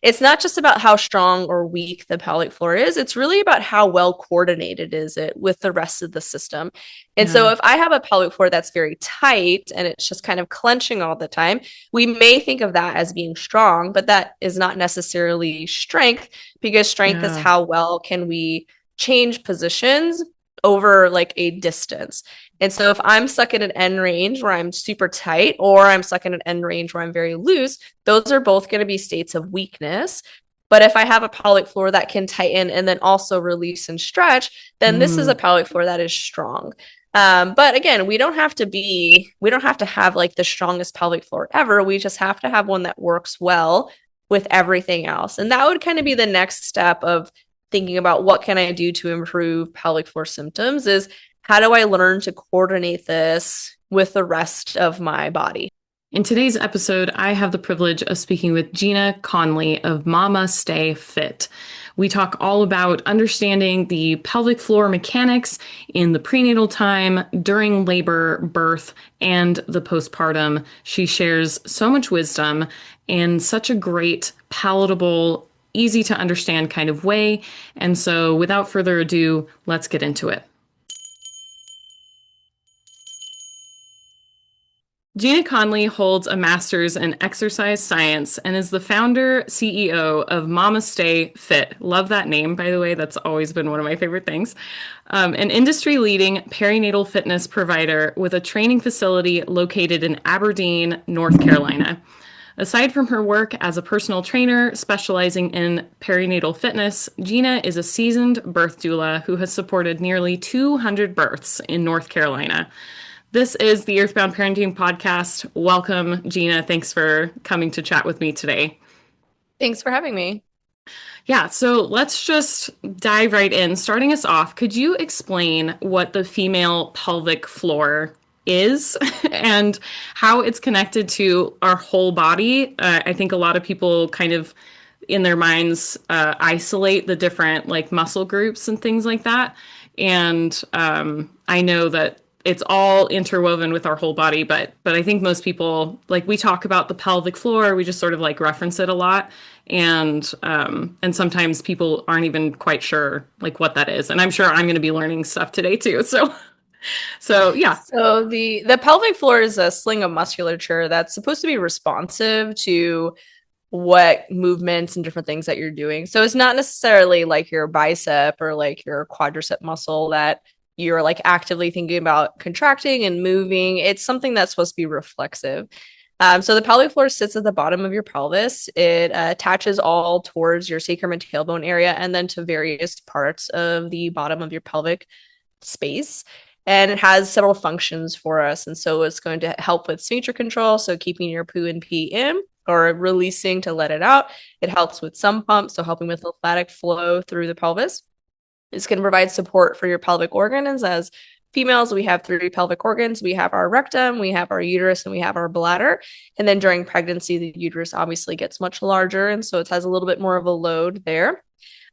it's not just about how strong or weak the pelvic floor is. It's really about how well coordinated is it with the rest of the system. And so Yeah. if I have a pelvic floor that's very tight and it's just kind of clenching all the time, we may think of that as being strong, but that is not necessarily strength, because strength is Yeah. how well can we change positions over like a distance. And so if I'm stuck at an end range where I'm super tight, or I'm stuck in an end range where I'm very loose, those are both going to be states of weakness. But if I have a pelvic floor that can tighten and then also release and stretch, then this is a Mm. pelvic floor that is strong. But again, we don't have to have like the strongest pelvic floor ever. We just have to have one that works well with everything else. And that would kind of be the next step of thinking about what can I do to improve pelvic floor symptoms is how do I learn to coordinate this with the rest of my body? In today's episode, I have the privilege of speaking with Gina Conley of MamasteFit. We talk all about understanding the pelvic floor mechanics in the prenatal time, during labor, birth, and the postpartum. She shares so much wisdom in such a great, palatable, easy to understand kind of way. And so, without further ado, let's get into it. Gina Conley holds a master's in exercise science and is the founder CEO of MamasteFit. Love that name, by the way. That's always been one of my favorite things. An industry leading perinatal fitness provider with a training facility located in Aberdeen, North Carolina. Aside from her work as a personal trainer specializing in perinatal fitness, Gina is a seasoned birth doula who has supported nearly 200 births in North Carolina. This is the Earthbound Parenting Podcast. Welcome, Gina. Thanks for coming to chat with me today. Thanks for having me. Yeah, so let's just dive right in. Starting us off, could you explain what the female pelvic floor is and how it's connected to our whole body? I think a lot of people kind of in their minds isolate the different like muscle groups and things like that. And I know that it's all interwoven with our whole body, but I think most people like we talk about the pelvic floor, we just sort of like reference it a lot, and sometimes people aren't even quite sure like what that is. And I'm sure I'm going to be learning stuff today too. So yeah. So the pelvic floor is a sling of musculature that's supposed to be responsive to what movements and different things that you're doing. So it's not necessarily like your bicep or like your quadricep muscle that you're like actively thinking about contracting and moving. It's something that's supposed to be reflexive. So the pelvic floor sits at the bottom of your pelvis. It attaches all towards your sacrum and tailbone area, and then to various parts of the bottom of your pelvic space. And it has several functions for us. And so it's going to help with sphincter control, so keeping your poo and pee in or releasing to let it out. It helps with some pump, so helping with lymphatic flow through the pelvis. It's going to provide support for your pelvic organs. As females, we have three pelvic organs. We have our rectum, we have our uterus, and we have our bladder. And then during pregnancy, the uterus obviously gets much larger. And so it has a little bit more of a load there.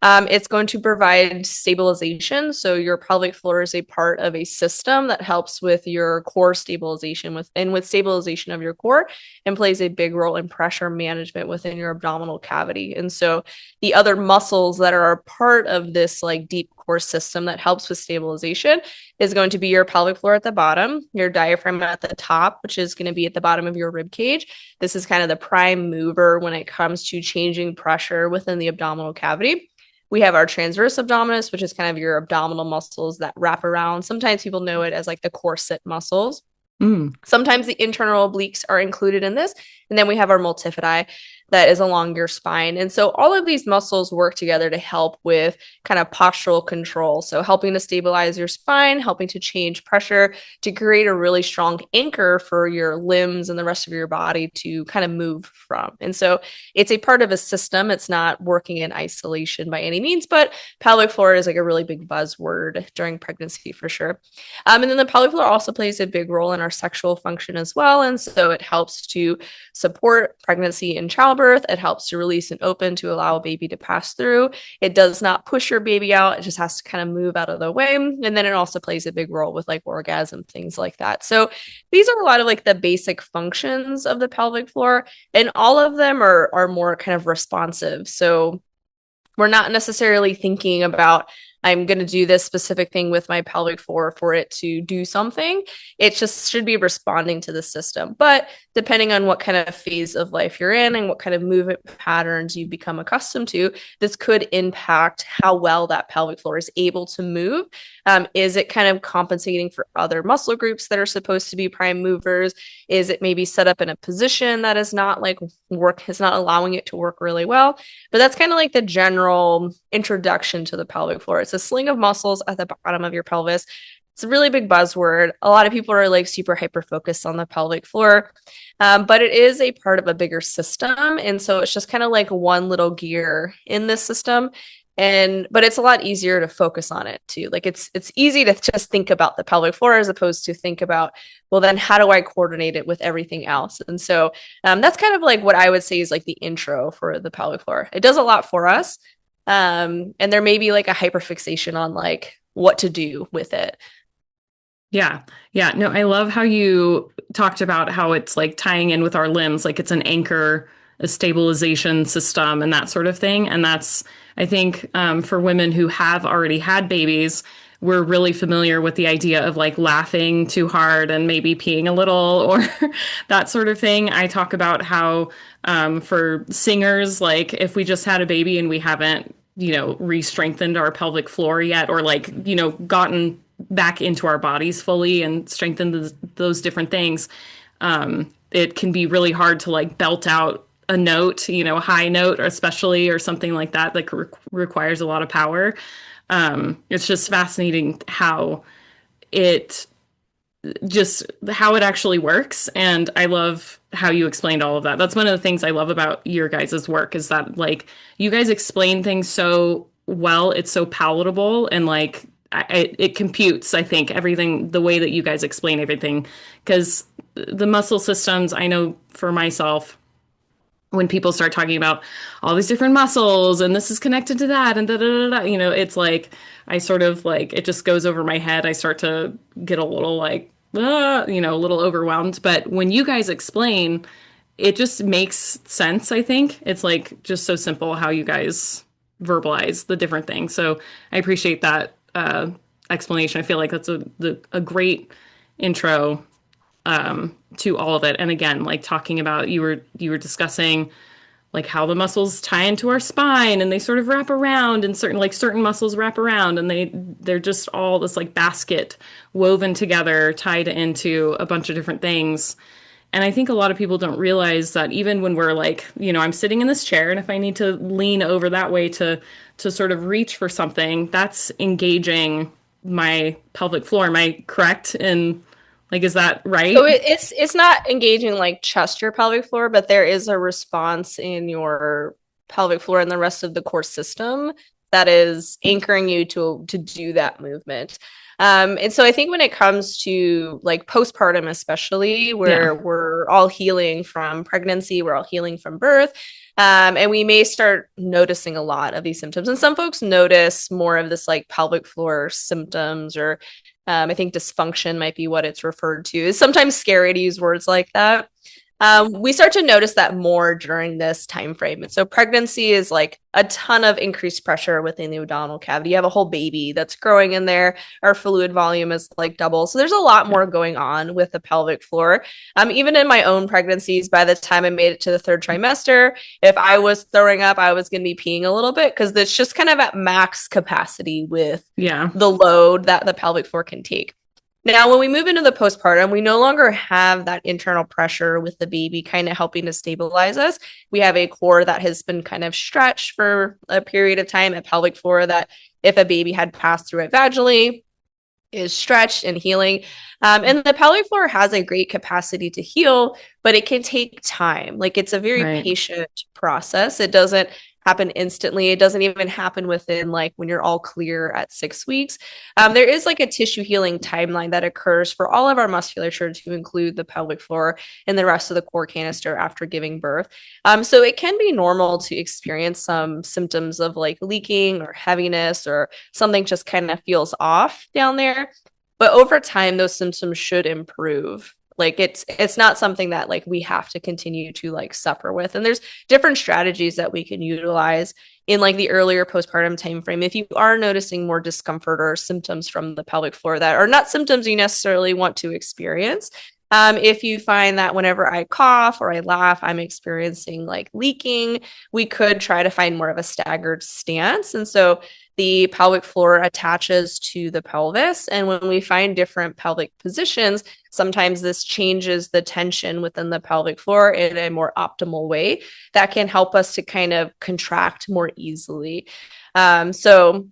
It's going to provide stabilization. So your pelvic floor is a part of a system that helps with your core stabilization with stabilization of your core, and plays a big role in pressure management within your abdominal cavity. And so the other muscles that are a part of this like deep core system that helps with stabilization is going to be your pelvic floor at the bottom, your diaphragm at the top, which is going to be at the bottom of your rib cage. This is kind of the prime mover when it comes to changing pressure within the abdominal cavity. We have our transverse abdominis, which is kind of your abdominal muscles that wrap around. Sometimes people know it as like the corset muscles. Mm. Sometimes the internal obliques are included in this. And then we have our multifidi that is along your spine. And so all of these muscles work together to help with kind of postural control. So helping to stabilize your spine, helping to change pressure, to create a really strong anchor for your limbs and the rest of your body to kind of move from. And so it's a part of a system. It's not working in isolation by any means, but pelvic floor is like a really big buzzword during pregnancy for sure. And then the pelvic floor also plays a big role in our sexual function as well. And so it helps to support pregnancy and childbirth. childbirth. It helps to release and open to allow a baby to pass through. It does not push your baby out. It just has to kind of move out of the way. And then it also plays a big role with like orgasm, things like that. So these are a lot of like the basic functions of the pelvic floor, and all of them are more kind of responsive. So we're not necessarily thinking about, I'm going to do this specific thing with my pelvic floor for it to do something. It just should be responding to the system. But depending on what kind of phase of life you're in and what kind of movement patterns you become accustomed to, this could impact how well that pelvic floor is able to move. Is it kind of compensating for other muscle groups that are supposed to be prime movers? Is it maybe set up in a position that is not like is not allowing it to work really well? But that's kind of like the general introduction to the pelvic floor. It's a sling of muscles at the bottom of your pelvis. It's a really big buzzword. A lot of people are like super hyper focused on the pelvic floor, but it is a part of a bigger system. And so it's just kind of like one little gear in this system. But it's a lot easier to focus on it too. Like it's easy to just think about the pelvic floor as opposed to think about, well, then how do I coordinate it with everything else? And so that's kind of like what I would say is like the intro for the pelvic floor. It does a lot for us. And there may be like a hyperfixation on like what to do with it. Yeah. Yeah. No, I love how you talked about how it's like tying in with our limbs, like it's an anchor, a stabilization system, and that sort of thing. And that's, I think, for women who have already had babies, we're really familiar with the idea of like laughing too hard and maybe peeing a little or that sort of thing. I talk about how for singers, like if we just had a baby and we haven't, re-strengthened our pelvic floor yet, or like, gotten back into our bodies fully and strengthen those different things, it can be really hard to like belt out a note, a high note, or especially, or something like that, like requires a lot of power. It's just fascinating how it actually works. And I love how you explained all of that. That's one of the things I love about your guys' work, is that like you guys explain things so well, it's so palatable, and like it computes, I think, everything, the way that you guys explain everything. Because the muscle systems, I know for myself, when people start talking about all these different muscles and this is connected to that and da da da, it's like I sort of like it just goes over my head. I start to get a little like, a little overwhelmed. But when you guys explain, it just makes sense. I think it's like just so simple how you guys verbalize the different things. So I appreciate that explanation. I feel like that's a great intro to all of it. And again, like talking about, you were discussing like how the muscles tie into our spine and they sort of wrap around, and certain muscles wrap around, and they're just all this like basket woven together, tied into a bunch of different things. And I think a lot of people don't realize that even when we're like, I'm sitting in this chair, and if I need to lean over that way to sort of reach for something, that's engaging my pelvic floor. Am I correct in like, is that right? So it's not engaging like just your pelvic floor, but there is a response in your pelvic floor and the rest of the core system that is anchoring you to do that movement. And so I think when it comes to like postpartum, especially where we're all healing from pregnancy, we're all healing from birth. And we may start noticing a lot of these symptoms. And some folks notice more of this like pelvic floor symptoms, or I think dysfunction might be what it's referred to. It's sometimes scary to use words like that. We start to notice that more during this time frame. And so pregnancy is like a ton of increased pressure within the abdominal cavity. You have a whole baby that's growing in there. Our fluid volume is like double. So there's a lot more going on with the pelvic floor. Even in my own pregnancies, by the time I made it to the third trimester, if I was throwing up, I was going to be peeing a little bit, because it's just kind of at max capacity with the load that the pelvic floor can take. Now, when we move into the postpartum, we no longer have that internal pressure with the baby kind of helping to stabilize us. We have a core that has been kind of stretched for a period of time, a pelvic floor that if a baby had passed through it vaginally is stretched and healing. And the pelvic floor has a great capacity to heal, but it can take time. Like it's a very patient process. It doesn't happen instantly. It doesn't even happen within like when you're all clear at 6 weeks. There is like a tissue healing timeline that occurs for all of our musculature to include the pelvic floor and the rest of the core canister after giving birth. So it can be normal to experience some symptoms of like leaking or heaviness or something just kind of feels off down there. But over time, those symptoms should improve. Like it's not something that like we have to continue to like suffer with. And there's different strategies that we can utilize in like the earlier postpartum time frame. If you are noticing more discomfort or symptoms from the pelvic floor that are not symptoms you necessarily want to experience, if you find that whenever I cough or I laugh, I'm experiencing like leaking, we could try to find more of a staggered stance. And so the pelvic floor attaches to the pelvis. And when we find different pelvic positions, sometimes this changes the tension within the pelvic floor in a more optimal way that can help us to kind of contract more easily. So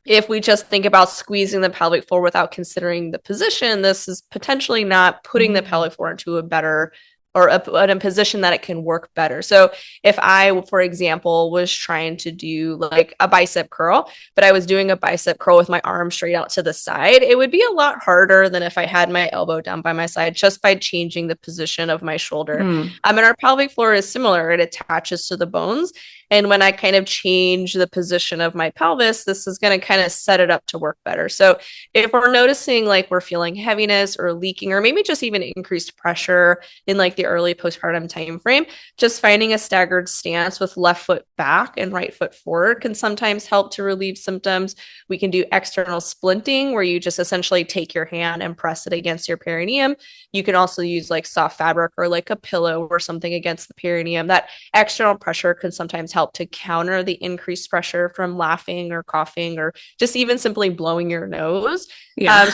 if we just think about squeezing the pelvic floor without considering the position, this is potentially not putting the pelvic floor into a better or in a position that it can work better. So if I, for example, was trying to do like a bicep curl, but I was doing a bicep curl with my arm straight out to the side, it would be a lot harder than if I had my elbow down by my side just by changing the position of my shoulder. And our pelvic floor is similar. It attaches to the bones. And when I kind of change the position of my pelvis, this is going to kind of set it up to work better. So if we're noticing like we're feeling heaviness or leaking, or maybe just even increased pressure in like the early postpartum time frame, just finding a staggered stance with left foot back and right foot forward can sometimes help to relieve symptoms. We can do external splinting, where you just essentially take your hand and press it against your perineum. You can also use like soft fabric or like a pillow or something against the perineum. That external pressure can sometimes help to counter the increased pressure from laughing or coughing or just even simply blowing your nose.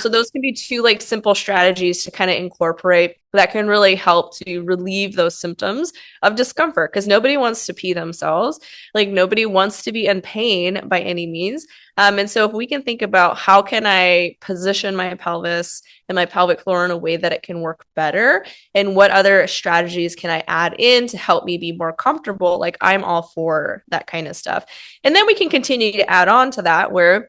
So those can be two like simple strategies to kind of incorporate that can really help to relieve those symptoms of discomfort, because nobody wants to pee themselves. Like nobody wants to be in pain by any means. And so if we can think about how can I position my pelvis and my pelvic floor in a way that it can work better, and what other strategies can I add in to help me be more comfortable, like I'm all for that kind of stuff. And then we can continue to add on to that, where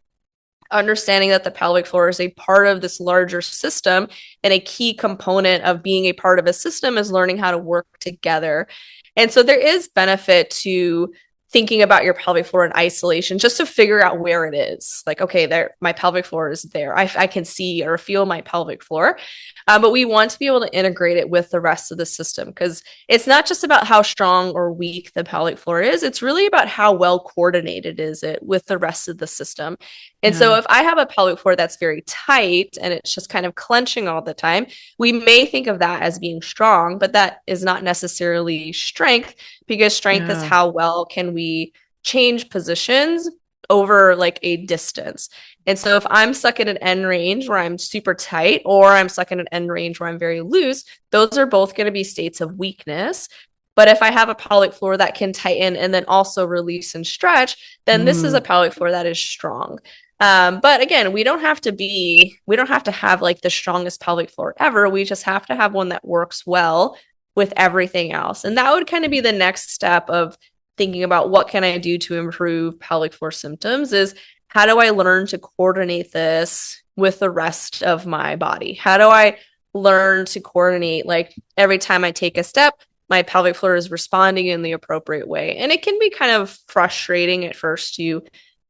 understanding that the pelvic floor is a part of this larger system, and a key component of being a part of a system is learning how to work together. And so there is benefit to thinking about your pelvic floor in isolation, just to figure out where it is. Like, okay, there, my pelvic floor is there. I can see or feel my pelvic floor. But we want to be able to integrate it with the rest of the system, because it's not just about how strong or weak the pelvic floor is. It's really about how well coordinated is it with the rest of the system. And so if I have a pelvic floor that's very tight and it's just kind of clenching all the time, we may think of that as being strong, but that is not necessarily strength, because strength is how well can we change positions over like a distance. And so if I'm stuck at an end range where I'm super tight, or I'm stuck in an end range where I'm very loose, those are both going to be states of weakness. But if I have a pelvic floor that can tighten and then also release and stretch, then this is a pelvic floor that is strong. But again, we don't have to have like the strongest pelvic floor ever. We just have to have one that works well with everything else. And that would kind of be the next step of thinking about what can I do to improve pelvic floor symptoms, is how do I learn to coordinate this with the rest of my body? How do I learn to coordinate, like every time I take a step, my pelvic floor is responding in the appropriate way? And it can be kind of frustrating at first to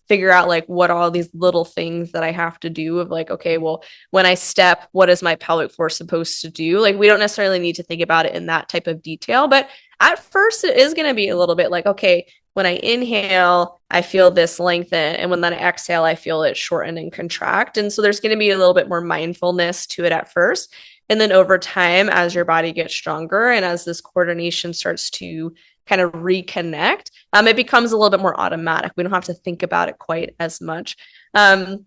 figure out like what all these little things that I have to do of like, okay, well, when I step, what is my pelvic floor supposed to do? Like, we don't necessarily need to think about it in that type of detail, but at first it is going to be a little bit like, okay, when I inhale, I feel this lengthen, and when then I exhale, I feel it shorten and contract. And so there's going to be a little bit more mindfulness to it at first. And then over time, as your body gets stronger and as this coordination starts to kind of reconnect, it becomes a little bit more automatic. We don't have to think about it quite as much. And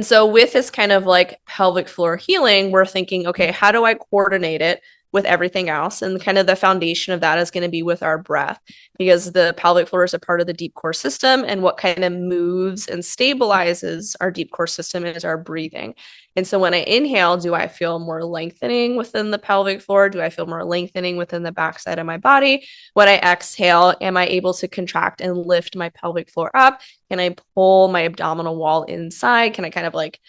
so with this kind of like pelvic floor healing, we're thinking, okay, how do I coordinate it with everything else? And kind of the foundation of that is going to be with our breath, because the pelvic floor is a part of the deep core system. And what kind of moves and stabilizes our deep core system is our breathing. And so when I inhale, do I feel more lengthening within the pelvic floor? Do I feel more lengthening within the backside of my body? When I exhale, am I able to contract and lift my pelvic floor up? Can I pull my abdominal wall inside? Can I kind of like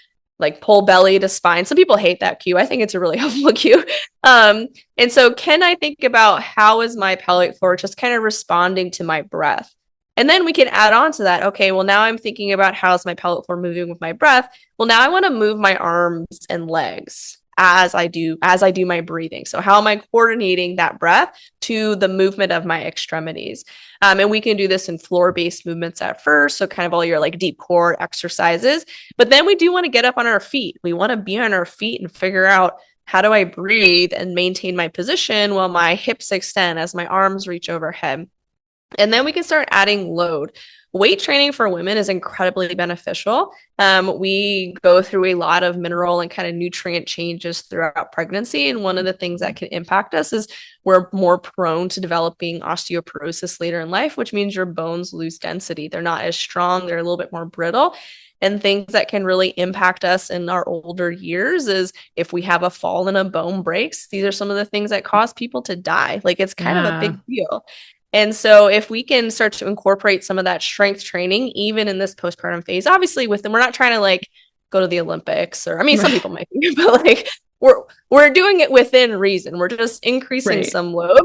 pull belly to spine? Some people hate that cue. I think it's a really helpful cue. And so can I think about how is my pelvic floor just kind of responding to my breath? And then we can add on to that. Okay, well, now I'm thinking about how's my pelvic floor moving with my breath. Well, now I want to move my arms and legs as I do my breathing. So how am I coordinating that breath to the movement of my extremities? And we can do this in floor-based movements at first, so kind of all your like deep core exercises. But then we do want to get up on our feet. We want to be on our feet and figure out, how do I breathe and maintain my position while my hips extend as my arms reach overhead? And then we can start adding load. Weight training for women is incredibly beneficial. We go through a lot of mineral and kind of nutrient changes throughout pregnancy. And one of the things that can impact us is we're more prone to developing osteoporosis later in life, which means your bones lose density. They're not as strong, they're a little bit more brittle. And things that can really impact us in our older years is if we have a fall and a bone breaks. These are some of the things that cause people to die. Like, it's kind of a Yeah. big deal. And so if we can start to incorporate some of that strength training, even in this postpartum phase, obviously with them, we're not trying to like go to the Olympics, or I mean, some people might be, but like we're doing it within reason. We're just increasing Right. some load.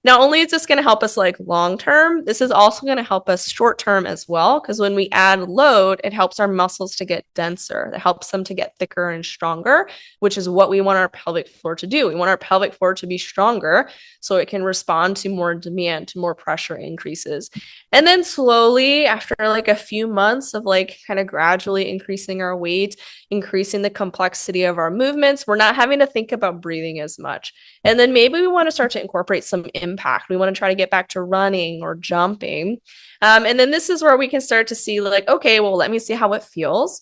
Not only is this going to help us like long term, this is also going to help us short term as well. Because when we add load, it helps our muscles to get denser. It helps them to get thicker and stronger, which is what we want our pelvic floor to do. We want our pelvic floor to be stronger so it can respond to more demand, to more pressure increases. And then slowly, after like a few months of like kind of gradually increasing our weight, increasing the complexity of our movements, we're not having to think about breathing as much. And then maybe we want to start to incorporate some impact. We want to try to get back to running or jumping. And then this is where we can start to see like, okay, well, let me see how it feels.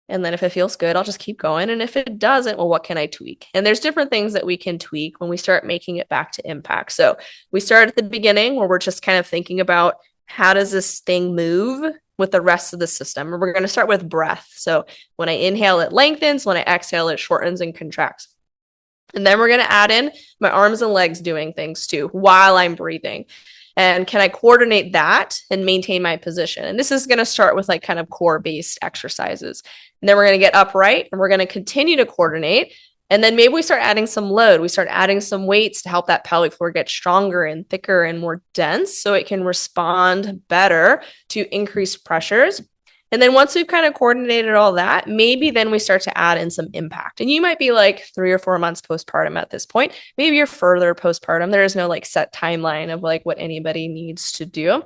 And then if it feels good, I'll just keep going. And if it doesn't, well, what can I tweak? And there's different things that we can tweak when we start making it back to impact. So we start at the beginning where we're just kind of thinking about, how does this thing move with the rest of the system? And we're going to start with breath. So when I inhale, it lengthens. When I exhale, it shortens and contracts. And then we're going to add in my arms and legs doing things too while I'm breathing. And can I coordinate that and maintain my position? And this is going to start with like kind of core based exercises. And then we're going to get upright and we're going to continue to coordinate. And then maybe we start adding some load. We start adding some weights to help that pelvic floor get stronger and thicker and more dense so it can respond better to increased pressures. And then once we've kind of coordinated all that, maybe then we start to add in some impact. And you might be like 3 or 4 months postpartum at this point. Maybe you're further postpartum. There is no like set timeline of like what anybody needs to do.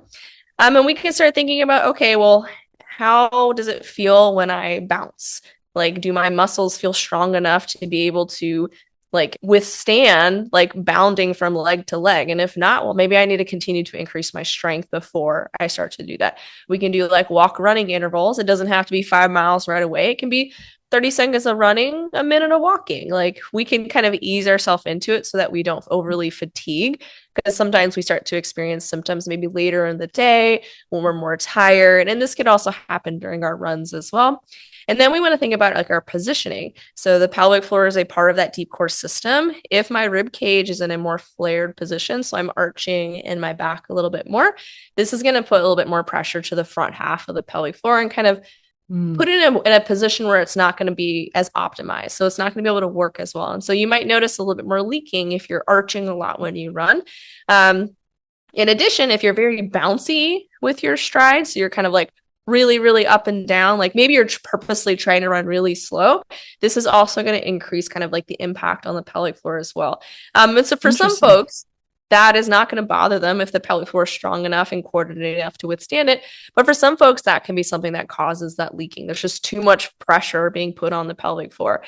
And we can start thinking about, okay, well, how does it feel when I bounce? Like, do my muscles feel strong enough to be able to like withstand like bounding from leg to leg? And if not, well, maybe I need to continue to increase my strength before I start to do that. We can do like walk running intervals. It doesn't have to be 5 miles right away. It can be 30 seconds of running, a minute of walking. Like, we can kind of ease ourselves into it so that we don't overly fatigue, because sometimes we start to experience symptoms maybe later in the day when we're more tired. And this could also happen during our runs as well. And then we want to think about like our positioning. So the pelvic floor is a part of that deep core system. If my rib cage is in a more flared position, so I'm arching in my back a little bit more, this is going to put a little bit more pressure to the front half of the pelvic floor and kind of put it in a position where it's not going to be as optimized. So it's not going to be able to work as well. And so you might notice a little bit more leaking if you're arching a lot when you run. In addition, if you're very bouncy with your strides, so you're kind of like really, really up and down, like maybe you're purposely trying to run really slow, this is also going to increase kind of like the impact on the pelvic floor as well. And so for some folks, that is not going to bother them if the pelvic floor is strong enough and coordinated enough to withstand it. But for some folks, that can be something that causes that leaking. There's just too much pressure being put on the pelvic floor.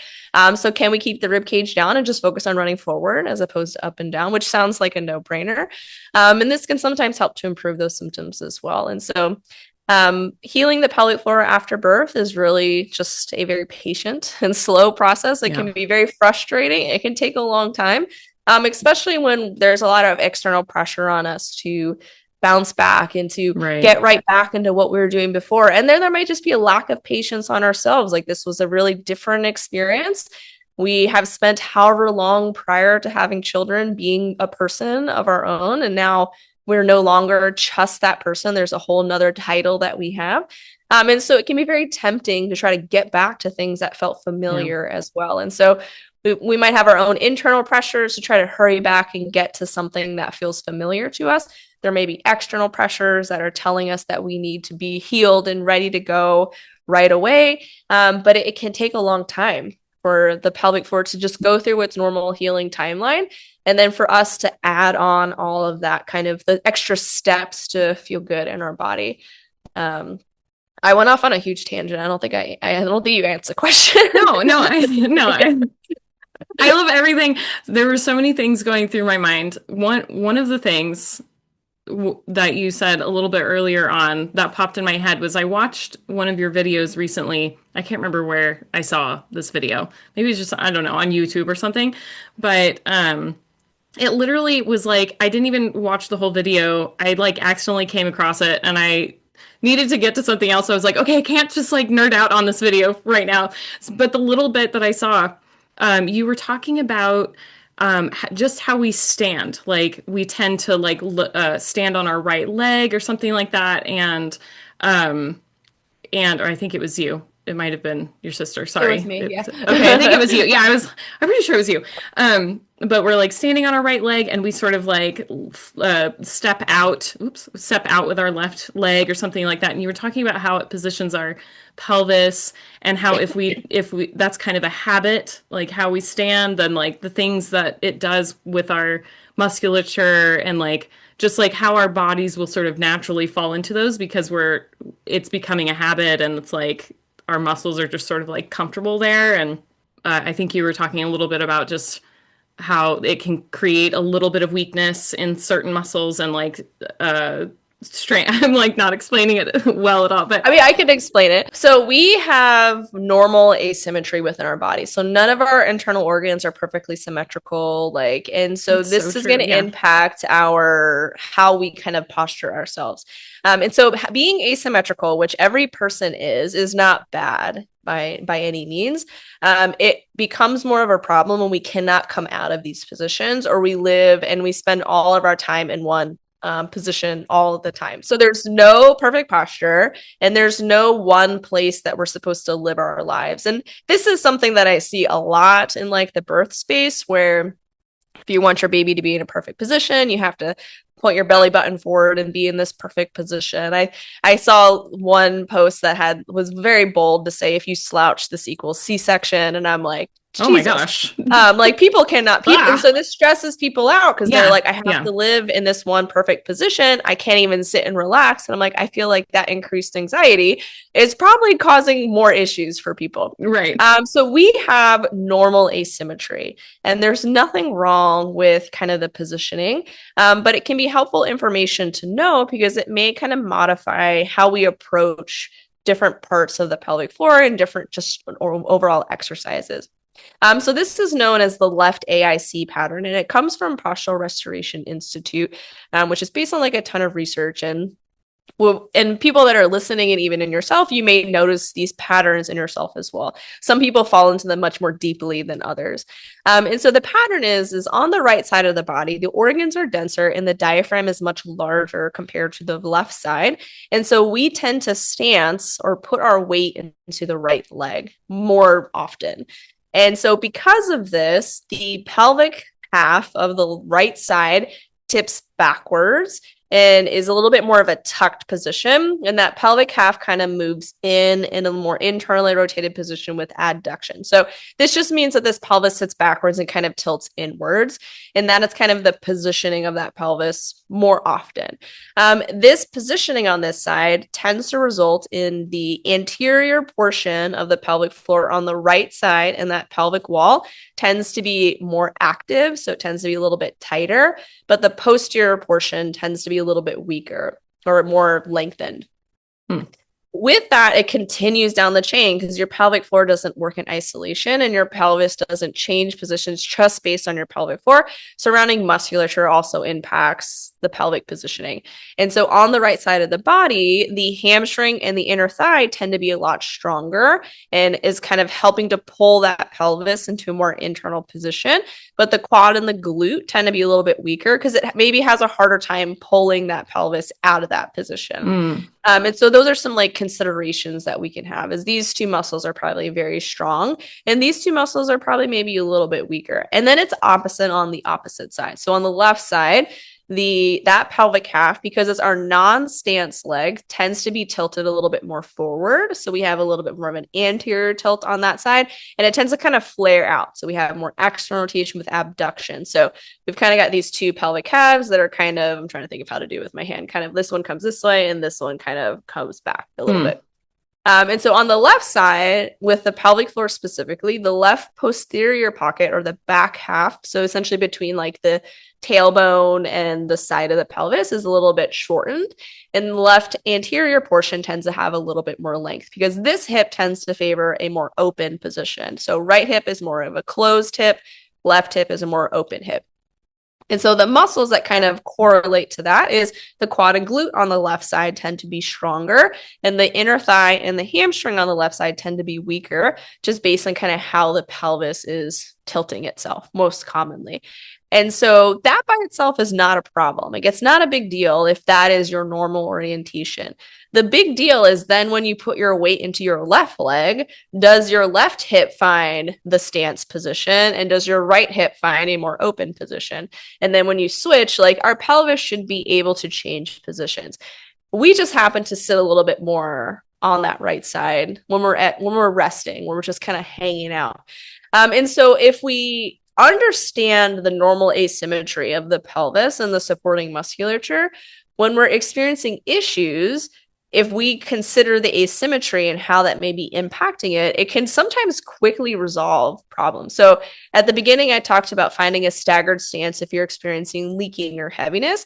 So can we keep the rib cage down and just focus on running forward as opposed to up and down, which sounds like a no-brainer. And this can sometimes help to improve those symptoms as well. And so healing the pelvic floor after birth is really just a very patient and slow process. It can be very frustrating. It can take a long time. Especially when there's a lot of external pressure on us to bounce back and to Right. get right back into what we were doing before. And then there might just be a lack of patience on ourselves. Like this was a really different experience. We have spent however long prior to having children being a person of our own. And now we're no longer just that person. There's a whole nother title that we have. And so it can be very tempting to try to get back to things that felt familiar as well. And so we might have our own internal pressures to try to hurry back and get to something that feels familiar to us. There may be external pressures that are telling us that we need to be healed and ready to go right away. But it can take a long time for the pelvic floor to just go through its normal healing timeline. And then for us to add on all of that kind of the extra steps to feel good in our body. I went off on a huge tangent. I don't think you answered the question. I love everything. There were so many things going through my mind. One of the things that you said a little bit earlier on that popped in my head was I watched one of your videos recently. I can't remember where I saw this video. Maybe it's just, I don't know, on YouTube or something. But it literally was like, I didn't even watch the whole video. I like accidentally came across it and I needed to get to something else. So I was like, okay, I can't just like nerd out on this video right now. But the little bit that I saw, you were talking about just how we stand. Like we tend to like stand on our right leg or something like that. Or I think it was you. It might have been your sister. Sorry. It was me. Yeah. Okay, I think it was you. Yeah, I'm pretty sure it was you. But we're like standing on our right leg and we sort of like step out with our left leg or something like that. And you were talking about how it positions our pelvis and how if we that's kind of a habit, like how we stand, then like the things that it does with our musculature and like just like how our bodies will sort of naturally fall into those because it's becoming a habit and it's like our muscles are just sort of like comfortable there. And I think you were talking a little bit about just how it can create a little bit of weakness in certain muscles and like strain. I'm like not explaining it well at all, but I mean, I could explain it. So we have normal asymmetry within our body. So none of our internal organs are perfectly symmetrical. Like, and so that's this so is going to impact how we kind of posture ourselves. And so being asymmetrical, which every person is not bad by any means. It becomes more of a problem when we cannot come out of these positions or we live and we spend all of our time in one position all the time. So there's no perfect posture and there's no one place that we're supposed to live our lives. And this is something that I see a lot in like the birth space where if you want your baby to be in a perfect position, you have to point your belly button forward and be in this perfect position. I saw one post that was very bold to say if you slouch, this equals C-section, and I'm like, Jesus. Oh my gosh. Like people cannot, and so this stresses people out because they're like, I have to live in this one perfect position. I can't even sit and relax. And I'm like, I feel like that increased anxiety is probably causing more issues for people. Right. So we have normal asymmetry and there's nothing wrong with kind of the positioning. But it can be helpful information to know because it may kind of modify how we approach different parts of the pelvic floor and different just overall exercises. So this is known as the left AIC pattern, and it comes from Postural Restoration Institute, which is based on like a ton of research. And people that are listening and even in yourself, you may notice these patterns in yourself as well. Some people fall into them much more deeply than others. And so the pattern is on the right side of the body, the organs are denser and the diaphragm is much larger compared to the left side. And so we tend to stance or put our weight into the right leg more often. And so because of this, the pelvic half of the right side tips backwards and is a little bit more of a tucked position. And that pelvic half kind of moves in a more internally rotated position with adduction. So this just means that this pelvis sits backwards and kind of tilts inwards. And that is kind of the positioning of that pelvis more often. This positioning on this side tends to result in the anterior portion of the pelvic floor on the right side, and that pelvic wall tends to be more active. So it tends to be a little bit tighter, but the posterior portion tends to be a little bit weaker or more lengthened. With that, it continues down the chain because your pelvic floor doesn't work in isolation and your pelvis doesn't change positions just based on your pelvic floor. Surrounding musculature also impacts the pelvic positioning. And so on the right side of the body, the hamstring and the inner thigh tend to be a lot stronger and is kind of helping to pull that pelvis into a more internal position. But the quad and the glute tend to be a little bit weaker because it maybe has a harder time pulling that pelvis out of that position. And so those are some like considerations that we can have, is these two muscles are probably very strong and these two muscles are probably maybe a little bit weaker. And then it's opposite on the opposite side. So on the left side, that pelvic calf, because it's our non-stance leg, tends to be tilted a little bit more forward. So we have a little bit more of an anterior tilt on that side, and it tends to kind of flare out. So we have more external rotation with abduction. So we've kind of got these two pelvic calves that are kind of, I'm trying to think of how to do it with my hand, kind of this one comes this way and this one kind of comes back a little bit. And so on the left side, with the pelvic floor specifically, the left posterior pocket, or the back half, so essentially between like the tailbone and the side of the pelvis, is a little bit shortened, and the left anterior portion tends to have a little bit more length because this hip tends to favor a more open position. So right hip is more of a closed hip, left hip is a more open hip. And so the muscles that kind of correlate to that is the quad and glute on the left side tend to be stronger, and the inner thigh and the hamstring on the left side tend to be weaker, just based on kind of how the pelvis is tilting itself most commonly. And so that by itself is not a problem. Like, it's not a big deal if that is your normal orientation. The big deal is then when you put your weight into your left leg, does your left hip find the stance position, and does your right hip find a more open position? And then when you switch, like, our pelvis should be able to change positions. We just happen to sit a little bit more on that right side when we're resting, when we're just kind of hanging out. And so if we understand the normal asymmetry of the pelvis and the supporting musculature, when we're experiencing issues, if we consider the asymmetry and how that may be impacting it, it can sometimes quickly resolve problems. So at the beginning, I talked about finding a staggered stance if you're experiencing leaking or heaviness.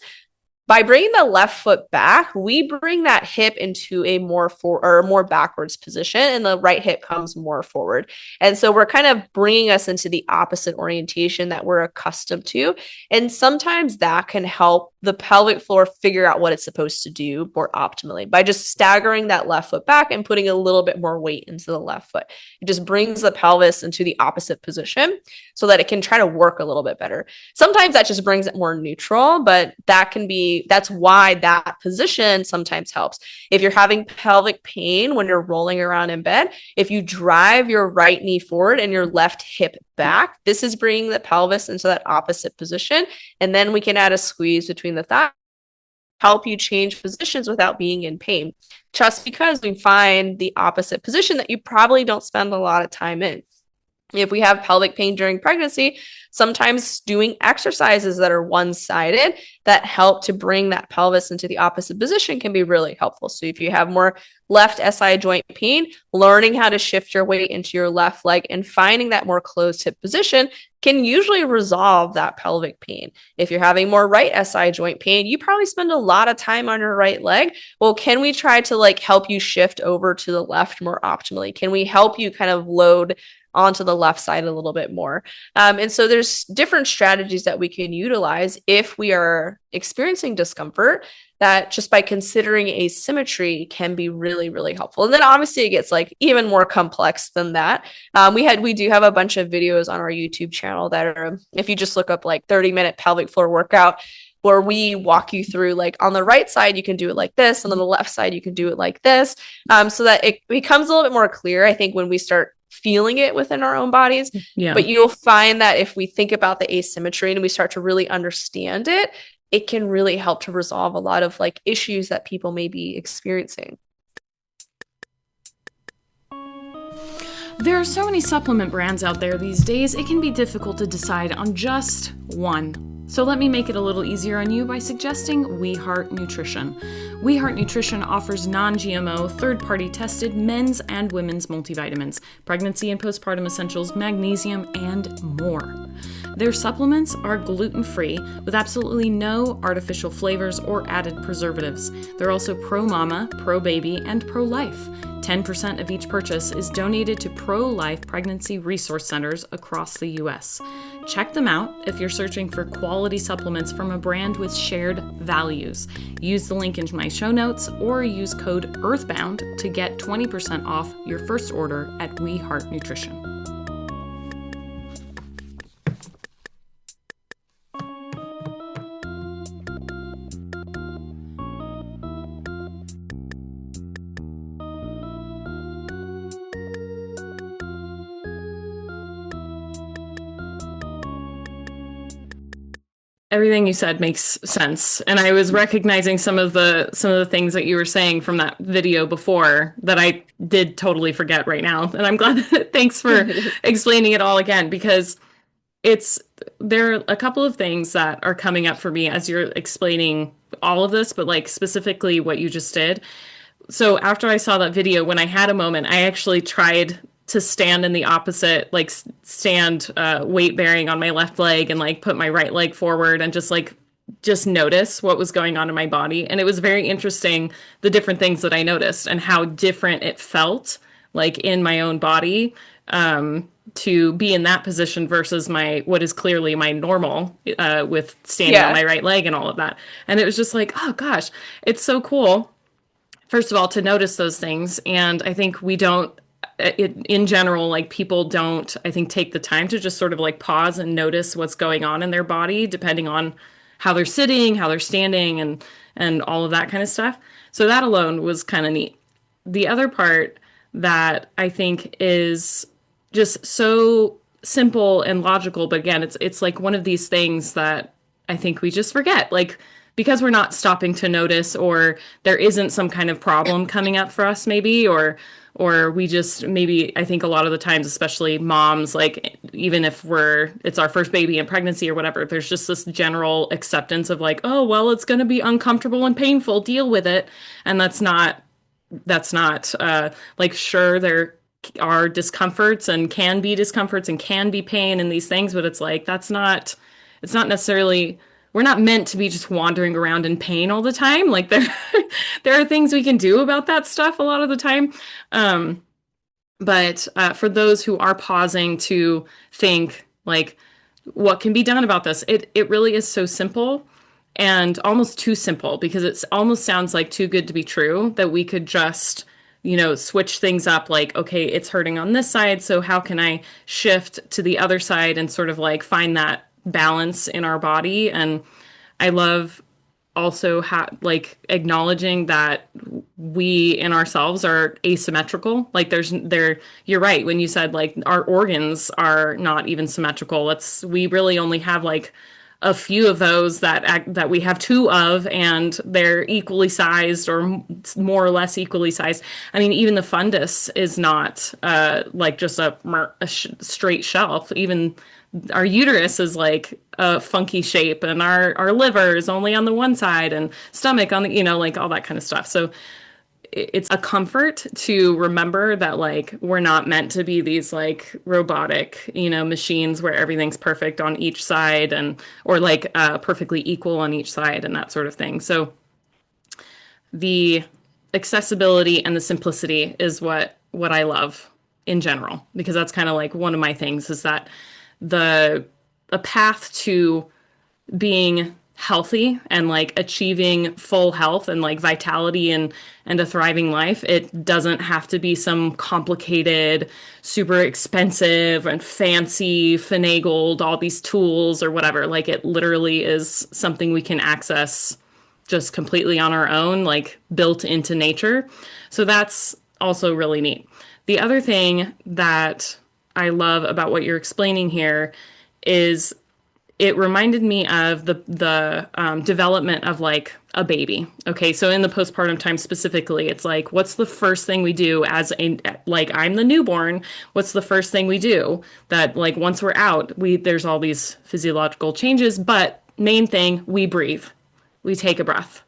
By bringing the left foot back, we bring that hip into a more backwards position, and the right hip comes more forward. And so we're kind of bringing us into the opposite orientation that we're accustomed to. And sometimes that can help the pelvic floor figure out what it's supposed to do more optimally by just staggering that left foot back and putting a little bit more weight into the left foot. It just brings the pelvis into the opposite position so that it can try to work a little bit better. Sometimes that just brings it more neutral, but that's why that position sometimes helps. If you're having pelvic pain when you're rolling around in bed, if you drive your right knee forward and your left hip back, this is bringing the pelvis into that opposite position. And then we can add a squeeze between the thighs, help you change positions without being in pain, just because we find the opposite position that you probably don't spend a lot of time in. If we have pelvic pain during pregnancy, sometimes doing exercises that are one-sided that help to bring that pelvis into the opposite position can be really helpful. So if you have more left SI joint pain, learning how to shift your weight into your left leg and finding that more closed hip position can usually resolve that pelvic pain. If you're having more right SI joint pain, you probably spend a lot of time on your right leg. Well, can we try to help you shift over to the left more optimally? Can we help you kind of load onto the left side a little bit more? And so there's different strategies that we can utilize if we are experiencing discomfort, that just by considering asymmetry can be really, really helpful. And then obviously it gets even more complex than that. We do have a bunch of videos on our YouTube channel that are, if you just look up 30-minute pelvic floor workout, where we walk you through, on the right side, you can do it like this, and on the left side, you can do it like this, so that it becomes a little bit more clear, I think, when we start feeling it within our own bodies. Yeah. But you'll find that if we think about the asymmetry and we start to really understand it, it can really help to resolve a lot of issues that people may be experiencing. There are so many supplement brands out there these days, it can be difficult to decide on just one. So let me make it a little easier on you by suggesting We Heart Nutrition. We Heart Nutrition offers non-GMO, third-party tested men's and women's multivitamins, pregnancy and postpartum essentials, magnesium, and more. Their supplements are gluten-free with absolutely no artificial flavors or added preservatives. They're also pro-mama, pro-baby, and pro-life. 10% of each purchase is donated to pro-life pregnancy resource centers across the US. Check them out if you're searching for quality supplements from a brand with shared values. Use the link in my show notes or use code Earthbound to get 20% off your first order at We Heart Nutrition. Everything you said makes sense. And I was recognizing some of the things that you were saying from that video before that I did totally forget right now. And I'm glad that thanks for explaining it all again, because there are a couple of things that are coming up for me as you're explaining all of this, but like specifically what you just did. So after I saw that video, when I had a moment, I actually tried to stand in the opposite, like stand weight bearing on my left leg and like put my right leg forward and just notice what was going on in my body. And it was very interesting, the different things that I noticed and how different it felt like in my own body to be in that position versus what is clearly my normal with standing on my right leg and all of that. And it was just like, oh gosh, it's so cool. First of all, to notice those things. And I think we don't, in general, like people don't, I think, take the time to just sort of like pause and notice what's going on in their body, depending on how they're sitting, how they're standing, and all of that kind of stuff. So that alone was kind of neat. The other part that I think is just so simple and logical, but again, it's like one of these things that I think we just forget, like because we're not stopping to notice, or there isn't some kind of problem coming up for us maybe, or we just maybe, I think a lot of the times, especially moms, like even if it's our first baby in pregnancy or whatever, there's just this general acceptance of like, oh, well, it's going to be uncomfortable and painful, deal with it. And that's not like, sure, there are discomforts and can be pain in these things, but it's like, it's not necessarily, we're not meant to be just wandering around in pain all the time. Like there are things we can do about that stuff a lot of the time. But for those who are pausing to think like, what can be done about this? It really is so simple and almost too simple, because it almost sounds like too good to be true that we could just, switch things up. Like, okay, it's hurting on this side, so how can I shift to the other side and sort of like find that balance in our body? And I love also acknowledging that we in ourselves are asymmetrical. Like you're right when you said like our organs are not even symmetrical. We really only have like a few of those that we have two of, and they're equally sized or more or less equally sized. I mean, even the fundus is not like just a straight shelf. Even our uterus is like a funky shape, and our liver is only on the one side, and stomach on the, like all that kind of stuff. So it's a comfort to remember that like we're not meant to be these like robotic, machines where everything's perfect on each side or like perfectly equal on each side and that sort of thing. So the accessibility and the simplicity is what I love in general, because that's kind of like one of my things, is that a path to being healthy and like achieving full health and like vitality and a thriving life, it doesn't have to be some complicated, super expensive and fancy, finagled, all these tools or whatever. Like it literally is something we can access just completely on our own, like built into nature. So that's also really neat. The other thing that I love about what you're explaining here is it reminded me of the development of like a baby. Okay, so in the postpartum time specifically, it's like, what's the first thing we do like I'm the newborn, what's the first thing we do that like once we're out, there's all these physiological changes, but main thing, we breathe. We take a breath.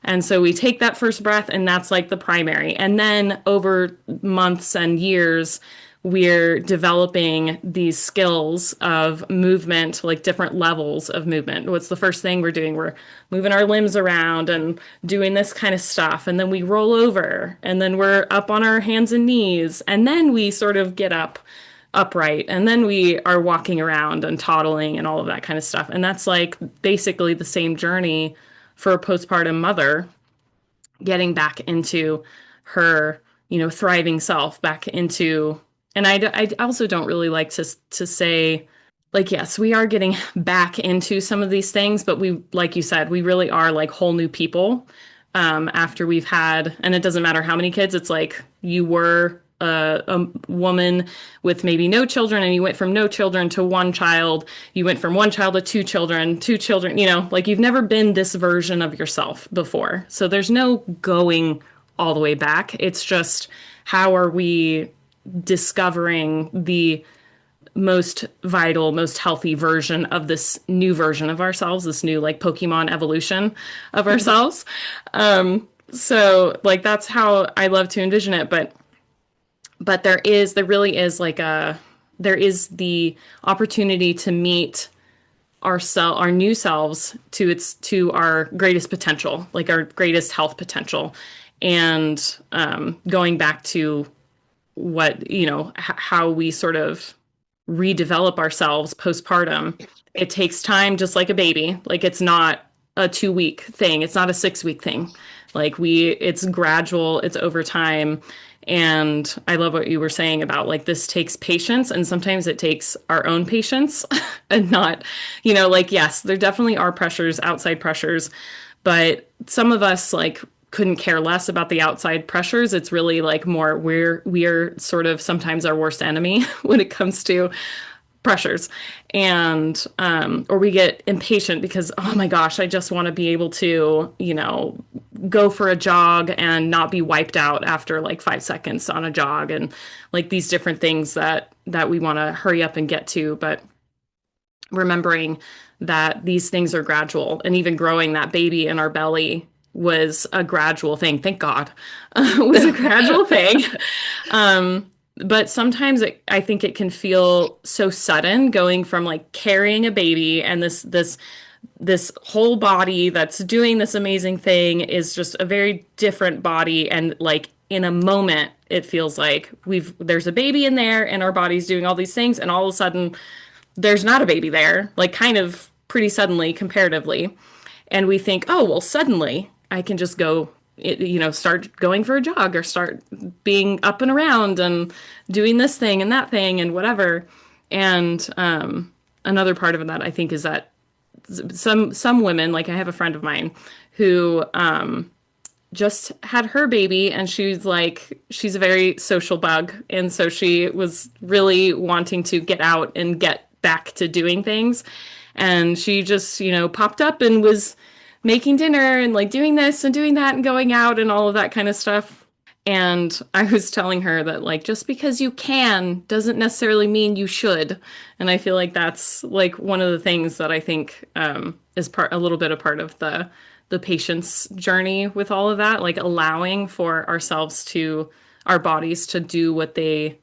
And so we take that first breath, and that's like the primary. And then over months and years, we're developing these skills of movement, like different levels of movement. What's the first thing we're doing? We're moving our limbs around and doing this kind of stuff. And then we roll over and then we're up on our hands and knees. And then we sort of get up upright. And then we are walking around and toddling and all of that kind of stuff. And that's like basically the same journey for a postpartum mother getting back into her, thriving self, back into, and I also don't really like to say, like, yes, we are getting back into some of these things, but we, like you said, we really are like whole new people after we've had, and it doesn't matter how many kids, it's like you were a woman with maybe no children and you went from no children to one child, you went from one child to two children, like you've never been this version of yourself before. So there's no going all the way back. It's just how are we discovering the most vital, most healthy version of this new version of ourselves, this new like Pokemon evolution of ourselves. So like that's how I love to envision it. But there really is like there is the opportunity to meet our new selves to our greatest potential, like our greatest health potential, and going back to what how we sort of redevelop ourselves postpartum. It takes time, just like a baby. Like it's not a 2 week thing. It's not a 6 week thing. Like it's gradual. It's over time. And I love what you were saying about like this takes patience, and sometimes it takes our own patience and not, like, yes, there definitely are pressures, outside pressures, but some of us like couldn't care less about the outside pressures. It's really like more we're sort of sometimes our worst enemy when it comes to pressures, and or we get impatient because, oh my gosh, I just want to be able to go for a jog and not be wiped out after like 5 seconds on a jog, and like these different things that we want to hurry up and get to. But remembering that these things are gradual, and even growing that baby in our belly was a gradual thing. Thank God. It was a gradual thing. But sometimes I think it can feel so sudden, going from like carrying a baby and this whole body that's doing this amazing thing is just a very different body, and like in a moment it feels like there's a baby in there and our body's doing all these things, and all of a sudden there's not a baby there, like kind of pretty suddenly comparatively, and we think, oh well, suddenly I can just go, start going for a jog or start being up and around and doing this thing and that thing and whatever. And another part of that, I think, is that some women, like I have a friend of mine who just had her baby, and she's a very social bug, and so she was really wanting to get out and get back to doing things, and she just popped up and was making dinner and like doing this and doing that and going out and all of that kind of stuff. And I was telling her that like just because you can doesn't necessarily mean you should. And I feel like that's like one of the things that I think is a little bit a part of the patience journey with all of that, like allowing for our bodies to do what they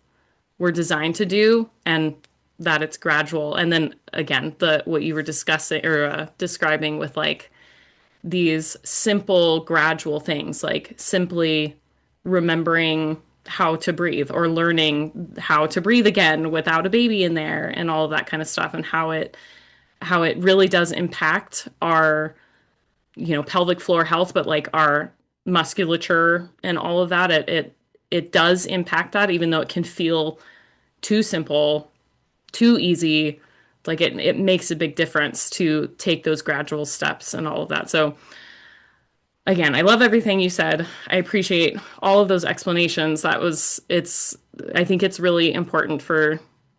were designed to do, and that it's gradual. And then again, what you were discussing or describing with like these simple gradual things, like simply remembering how to breathe or learning how to breathe again without a baby in there and all of that kind of stuff, and how it really does impact our pelvic floor health, but like our musculature and all of that. It does impact that, even though it can feel too simple, too easy. Like it makes a big difference to take those gradual steps and all of that. So again, I love everything you said. I appreciate all of those explanations. I think it's really important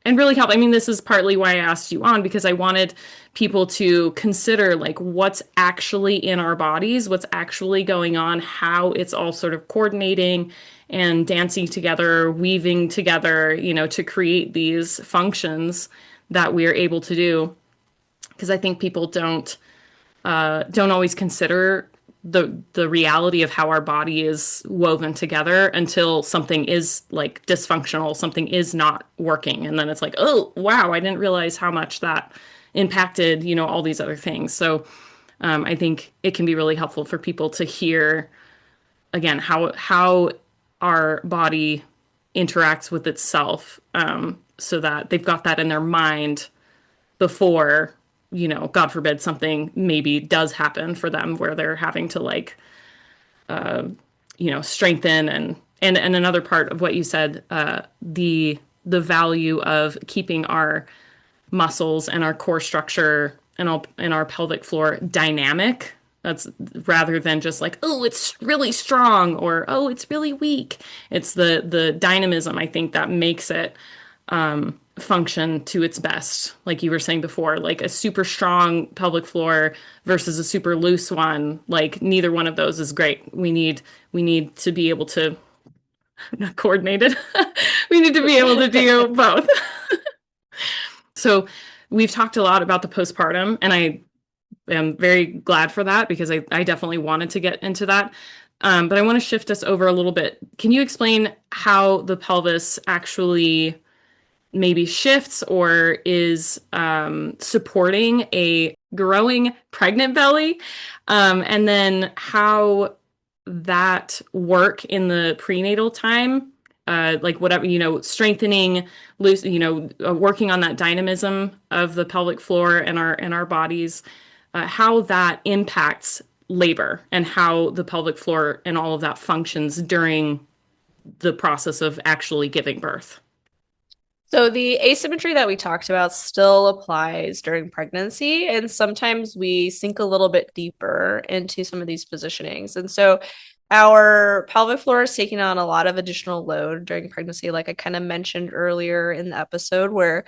and really help. I mean, this is partly why I asked you on, because I wanted people to consider like what's actually in our bodies, what's actually going on, how it's all sort of coordinating and dancing together, weaving together, to create these functions that we're able to do. Because I think people don't always consider the reality of how our body is woven together until something is like dysfunctional, something is not working, and then it's like, oh wow, I didn't realize how much that impacted, you know, all these other things. So I think it can be really helpful for people to hear again how our body interacts with itself, so that they've got that in their mind before, you know, God forbid something maybe does happen for them where they're having to like, you know, strengthen. And another part of what you said, the value of keeping our muscles and our core structure and our pelvic floor dynamic. That's rather than just like, oh, it's really strong or oh, it's really weak. It's the dynamism, I think, that makes it function to its best. Like you were saying before, like a super strong pelvic floor versus a super loose one, like neither one of those is great. We need to be able to not coordinated. We need to be able to do both. So we've talked a lot about the postpartum, and I am very glad for that because I definitely wanted to get into that. But I want to shift us over a little bit. Can you explain how the pelvis actually maybe shifts or is supporting a growing pregnant belly? And then how that work in the prenatal time, like whatever, you know, strengthening, loose, you know, working on that dynamism of the pelvic floor and our bodies, how that impacts labor and how the pelvic floor and all of that functions during the process of actually giving birth. So the asymmetry that we talked about still applies during pregnancy, and sometimes we sink a little bit deeper into some of these positionings. And so our pelvic floor is taking on a lot of additional load during pregnancy, like I kind of mentioned earlier in the episode, where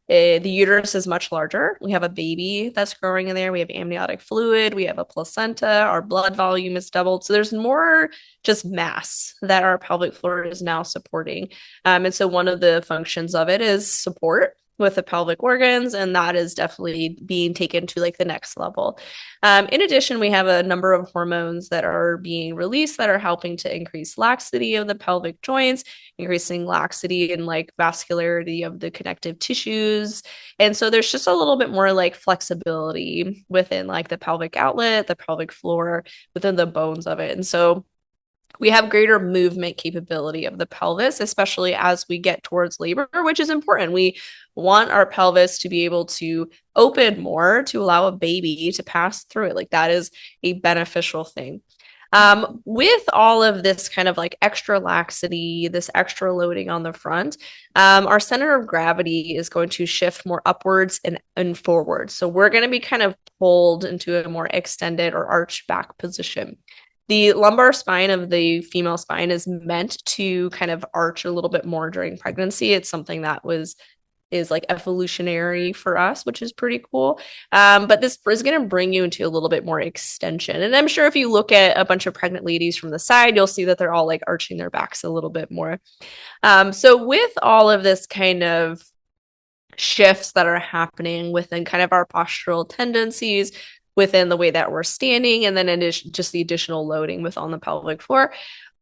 the uterus is much larger. We have a baby that's growing in there. We have amniotic fluid. We have a placenta. Our blood volume is doubled. So there's more just mass that our pelvic floor is now supporting. And so one of the functions of it is support with the pelvic organs, and that is definitely being taken to like the next level. In addition, we have a number of hormones that are being released that are helping to increase laxity of the pelvic joints, increasing laxity and like vascularity of the connective tissues. And so there's just a little bit more like flexibility within like the pelvic outlet, the pelvic floor, within the bones of it. And so we have greater movement capability of the pelvis, especially as we get towards labor, which is important. We want our pelvis to be able to open more to allow a baby to pass through it. Like that is a beneficial thing. With all of this kind of like extra laxity, this extra loading on the front, our center of gravity is going to shift more upwards and forwards. So we're going to be kind of pulled into a more extended or arched back position. The lumbar spine of the female spine is meant to kind of arch a little bit more during pregnancy. It's something that is like evolutionary for us, which is pretty cool. But this is going to bring you into a little bit more extension. And I'm sure if you look at a bunch of pregnant ladies from the side, you'll see that they're all like arching their backs a little bit more. So with all of this kind of shifts that are happening within kind of our postural tendencies, within the way that we're standing, and then just the additional loading with on the pelvic floor,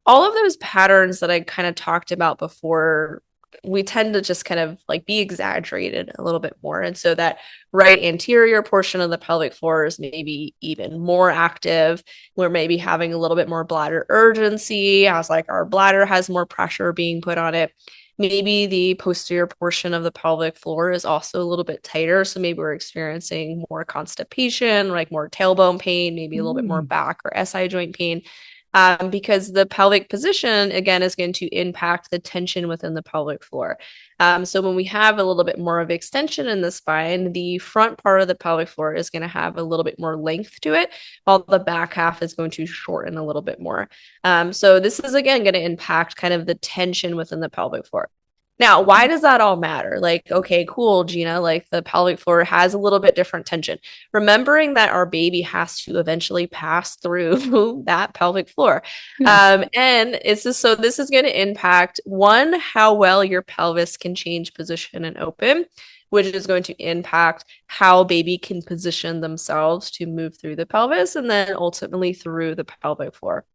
all of those patterns that I kind of talked about before, we tend to just kind of like be exaggerated a little bit more. And so that right anterior portion of the pelvic floor is maybe even more active. We're maybe having a little bit more bladder urgency as like our bladder has more pressure being put on it. Maybe the posterior portion of the pelvic floor is also a little bit tighter. So maybe we're experiencing more constipation, like more tailbone pain, maybe a little bit more back or SI joint pain. Because the pelvic position, again, is going to impact the tension within the pelvic floor. So when we have a little bit more of extension in the spine, the front part of the pelvic floor is going to have a little bit more length to it, while the back half is going to shorten a little bit more. So this is, again, going to impact kind of the tension within the pelvic floor. Now, why does that all matter? Like, okay, cool, Gina, like the pelvic floor has a little bit different tension. Remembering that our baby has to eventually pass through that pelvic floor. Yeah. And it's just so this is going to impact one, how well your pelvis can change position and open, which is going to impact how baby can position themselves to move through the pelvis and then ultimately through the pelvic floor.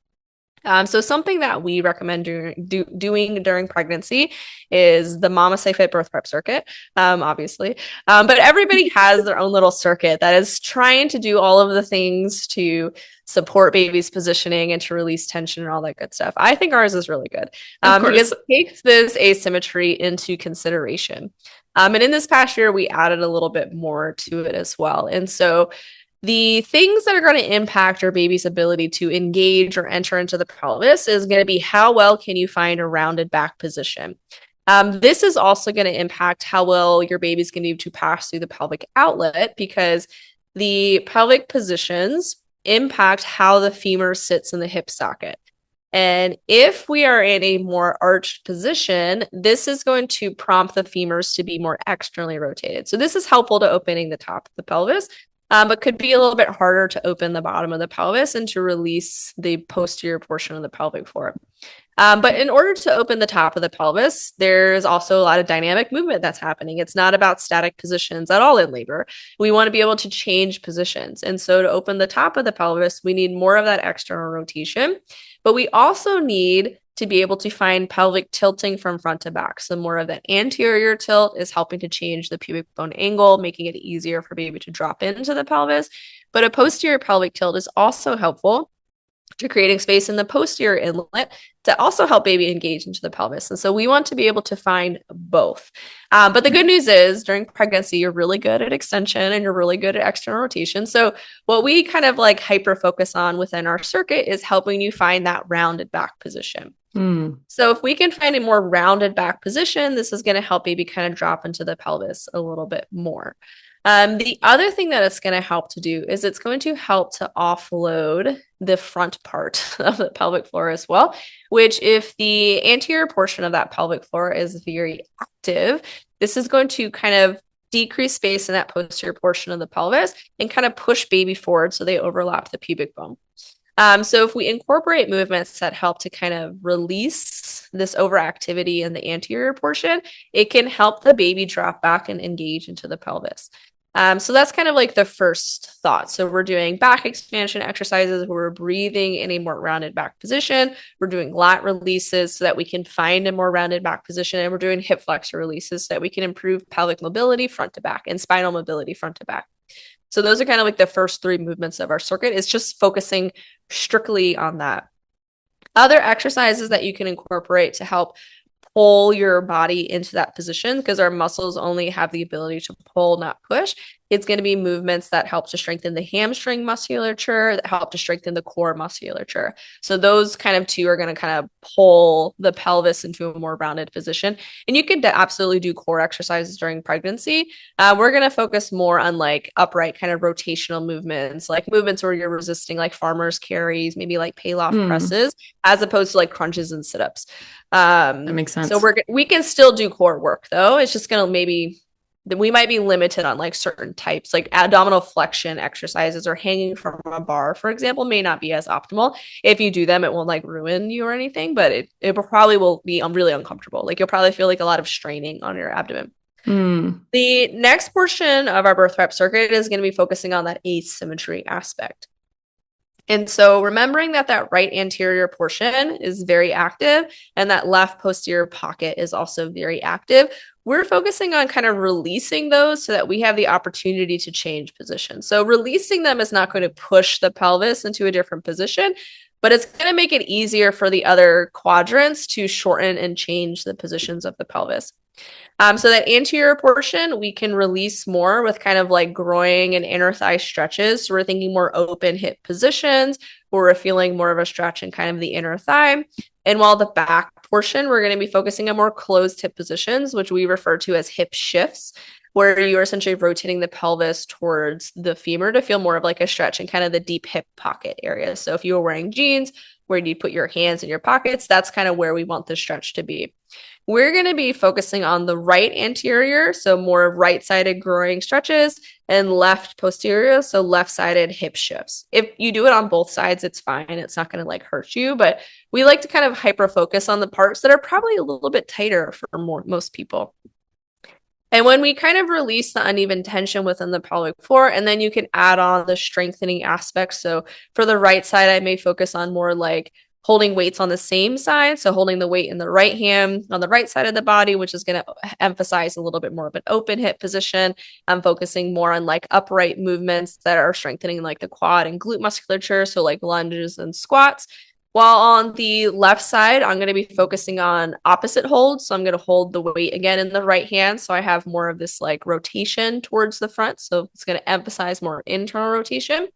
So something that we recommend doing during pregnancy is the MamasteFit birth prep circuit, obviously. But everybody has their own little circuit that is trying to do all of the things to support baby's positioning and to release tension and all that good stuff. I think ours is really good because it takes this asymmetry into consideration. And in this past year, we added a little bit more to it as well. And so the things that are going to impact your baby's ability to engage or enter into the pelvis is going to be how well can you find a rounded back position. This is also going to impact how well your baby's going to be able to pass through the pelvic outlet because the pelvic positions impact how the femur sits in the hip socket. And if we are in a more arched position, this is going to prompt the femurs to be more externally rotated. So this is helpful to opening the top of the pelvis. But could be a little bit harder to open the bottom of the pelvis and to release the posterior portion of the pelvic floor. But in order to open the top of the pelvis, there's also a lot of dynamic movement that's happening. It's not about static positions at all in labor. We want to be able to change positions. And so to open the top of the pelvis, we need more of that external rotation. But we also need to be able to find pelvic tilting from front to back. So more of that anterior tilt is helping to change the pubic bone angle, making it easier for baby to drop into the pelvis. But a posterior pelvic tilt is also helpful to creating space in the posterior inlet to also help baby engage into the pelvis. And so we want to be able to find both. But the good news is during pregnancy, you're really good at extension and you're really good at external rotation. So what we kind of like hyper focus on within our circuit is helping you find that rounded back position. So if we can find a more rounded back position, this is going to help baby kind of drop into the pelvis a little bit more. The other thing that it's going to help to do is it's going to help to offload the front part of the pelvic floor as well, which if the anterior portion of that pelvic floor is very active, this is going to kind of decrease space in that posterior portion of the pelvis and kind of push baby forward so they overlap the pubic bone. So if we incorporate movements that help to kind of release this overactivity in the anterior portion, it can help the baby drop back and engage into the pelvis. So that's kind of like the first thought. So we're doing back expansion exercises where we're breathing in a more rounded back position. We're doing lat releases so that we can find a more rounded back position. And we're doing hip flexor releases so that we can improve pelvic mobility front to back and spinal mobility front to back. So those are kind of like the first three movements of our circuit. It's just focusing strictly on that. Other exercises that you can incorporate to help pull your body into that position, because our muscles only have the ability to pull, not push. It's going to be movements that help to strengthen the hamstring musculature, that help to strengthen the core musculature. So those kind of two are going to kind of pull the pelvis into a more rounded position. And you could absolutely do core exercises during pregnancy. We're going to focus more on like upright kind of rotational movements, like movements where you're resisting like farmer's carries, maybe like Pallof presses, as opposed to like crunches and sit-ups. That makes sense. So we can still do core work though. It's just going to maybe we might be limited on like certain types, like abdominal flexion exercises or hanging from a bar, for example, may not be as optimal. If you do them, it won't like ruin you or anything, but it probably will be really uncomfortable. Like you'll probably feel like a lot of straining on your abdomen. The next portion of our birth prep circuit is going to be focusing on that asymmetry aspect. And so remembering that that right anterior portion is very active and that left posterior pocket is also very active, we're focusing on kind of releasing those so that we have the opportunity to change position. So releasing them is not going to push the pelvis into a different position, but it's going to make it easier for the other quadrants to shorten and change the positions of the pelvis. So that anterior portion, we can release more with kind of like groin and inner thigh stretches. So we're thinking more open hip positions, or we're feeling more of a stretch in kind of the inner thigh. And while the back portion, we're going to be focusing on more closed hip positions, which we refer to as hip shifts, where you're essentially rotating the pelvis towards the femur to feel more of like a stretch in kind of the deep hip pocket area. So if you were wearing jeans, where you put your hands in your pockets, that's kind of where we want the stretch to be. We're going to be focusing on the right anterior, so more right-sided groin stretches, and left posterior, so left-sided hip shifts. If you do it on both sides, it's fine. It's not going to like hurt you, but we like to kind of hyper-focus on the parts that are probably a little bit tighter for most people. And when we kind of release the uneven tension within the pelvic floor, and then you can add on the strengthening aspects. So for the right side, I may focus on more like holding weights on the same side. So holding the weight in the right hand on the right side of the body, which is going to emphasize a little bit more of an open hip position. I'm focusing more on like upright movements that are strengthening like the quad and glute musculature. So like lunges and squats. While on the left side, I'm going to be focusing on opposite holds. So I'm going to hold the weight again in the right hand. So I have more of this like rotation towards the front. So it's going to emphasize more internal rotation.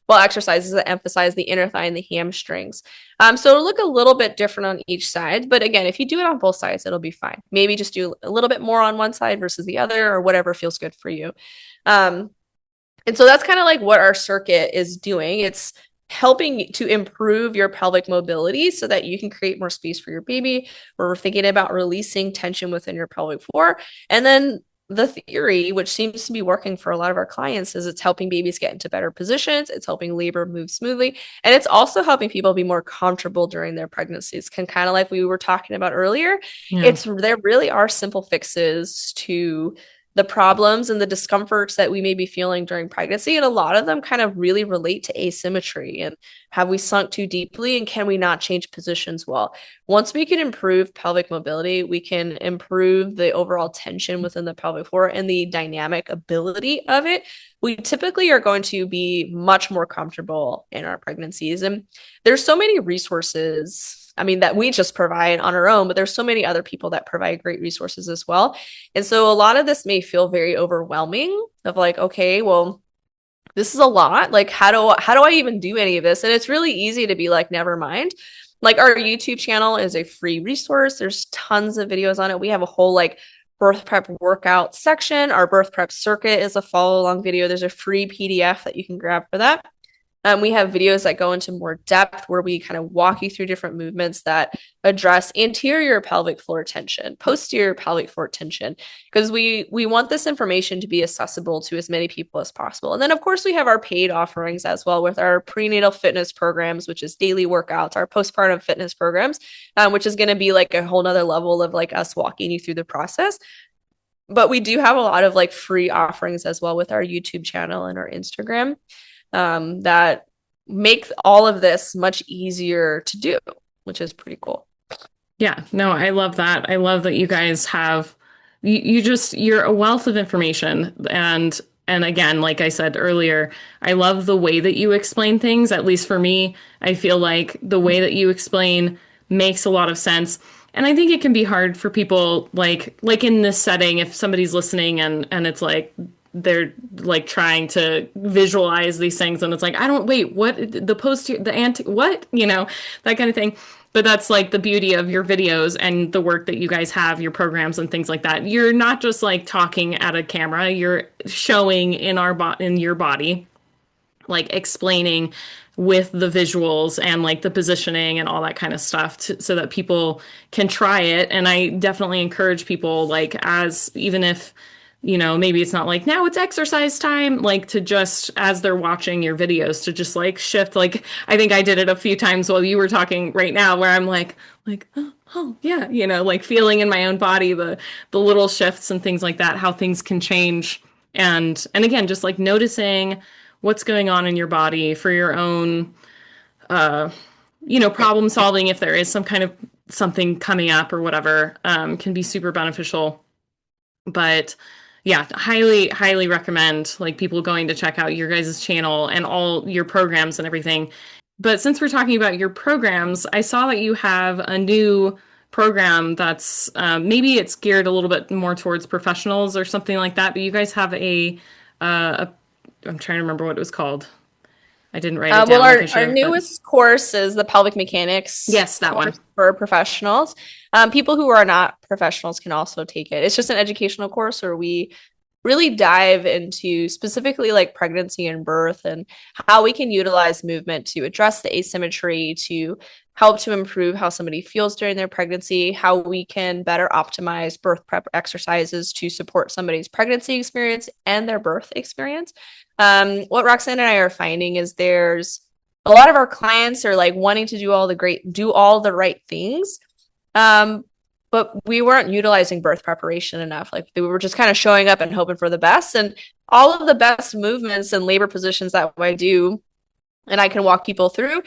While exercises that emphasize the inner thigh and the hamstrings. So it'll look a little bit different on each side. But again, if you do it on both sides, it'll be fine. Maybe just do a little bit more on one side versus the other or whatever feels good for you. And so that's kind of like what our circuit is doing. It's helping to improve your pelvic mobility so that you can create more space for your baby. We're thinking about releasing tension within your pelvic floor. And then the theory, which seems to be working for a lot of our clients, is it's helping babies get into better positions. It's helping labor move smoothly. And it's also helping people be more comfortable during their pregnancies. Can kind of like we were talking about earlier, Yeah. there really are simple fixes to the problems and the discomforts that we may be feeling during pregnancy. And a lot of them kind of really relate to asymmetry and have we sunk too deeply and can we not change positions well? Once we can improve pelvic mobility, we can improve the overall tension within the pelvic floor and the dynamic ability of it. We typically are going to be much more comfortable in our pregnancies. And there's so many resources. I mean, that we just provide on our own, but there's so many other people that provide great resources as well. And so a lot of this may feel very overwhelming of like, okay, well, this is a lot. Like, how do I even do any of this? And it's really easy to be like, never mind. Like our YouTube channel is a free resource. There's tons of videos on it. We have a whole like birth prep workout section. Our birth prep circuit is a follow along video. There's a free PDF that you can grab for that. We have videos that go into more depth where we kind of walk you through different movements that address anterior pelvic floor tension, posterior pelvic floor tension, because we want this information to be accessible to as many people as possible. And then, of course, we have our paid offerings as well with our prenatal fitness programs, which is daily workouts, our postpartum fitness programs, which is going to be like a whole nother level of like us walking you through the process. But we do have a lot of like free offerings as well with our YouTube channel and our Instagram that make all of this much easier to do, which is pretty cool. Yeah, no, I love that. I love that you guys have you're a wealth of information and again, like I said earlier, I love the way that you explain things. At least for me, I feel like the way that you explain makes a lot of sense. And I think it can be hard for people like in this setting if somebody's listening and it's like they're like trying to visualize these things and it's like I don't wait what the post the anti what that kind of thing, but that's like the beauty of your videos and the work that you guys have, your programs and things like that. You're not just like talking at a camera, you're showing in your body, like explaining with the visuals and like the positioning and all that kind of stuff so that people can try it. And I definitely encourage people, like, as even if maybe it's not like now it's exercise time, like to just as they're watching your videos to just like shift. Like I think I did it a few times while you were talking right now where I'm like, oh yeah, like feeling in my own body the little shifts and things like that, how things can change. And again, just like noticing what's going on in your body for your own problem solving if there is some kind of something coming up or whatever, can be super beneficial. But yeah, highly recommend like people going to check out your guys' channel and all your programs and everything. But since we're talking about your programs, I saw that you have a new program that's maybe it's geared a little bit more towards professionals or something like that. But you guys have I'm trying to remember what it was called. I didn't write it Well, down like I should our have, but newest course is the pelvic mechanics yes, that one. course for professionals. People who are not professionals can also take it. It's just an educational course where we really dive into specifically like pregnancy and birth and how we can utilize movement to address the asymmetry, to help to improve how somebody feels during their pregnancy, how we can better optimize birth prep exercises to support somebody's pregnancy experience and their birth experience. What Roxanne and I are finding is there's a lot of our clients are like wanting to do all the right things. but we weren't utilizing birth preparation enough. Like we were just kind of showing up and hoping for the best. And all of the best movements and labor positions that I do, and I can walk people through,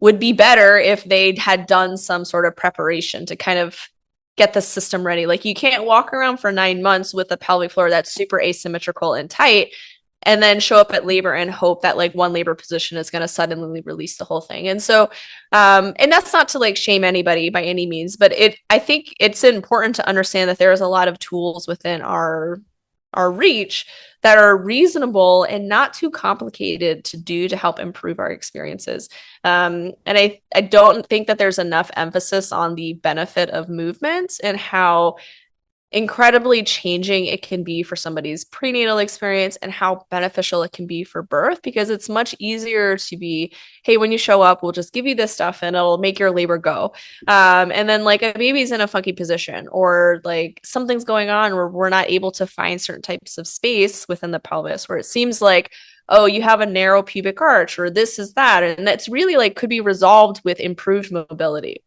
would be better if they had done some sort of preparation to kind of get the system ready. Like you can't walk around for 9 months with a pelvic floor that's super asymmetrical and tight and then show up at labor and hope that like one labor position is going to suddenly release the whole thing. And so and that's not to like shame anybody by any means, but I think it's important to understand that there is a lot of tools within our reach that are reasonable and not too complicated to do to help improve our experiences. And I don't think that there's enough emphasis on the benefit of movement and how incredibly changing it can be for somebody's prenatal experience and how beneficial it can be for birth, because it's much easier to be, hey, when you show up, we'll just give you this stuff and it'll make your labor go. And then like a baby's in a funky position or like something's going on where we're not able to find certain types of space within the pelvis where it seems like, oh, you have a narrow pubic arch or this is that. And that's really like could be resolved with improved mobility.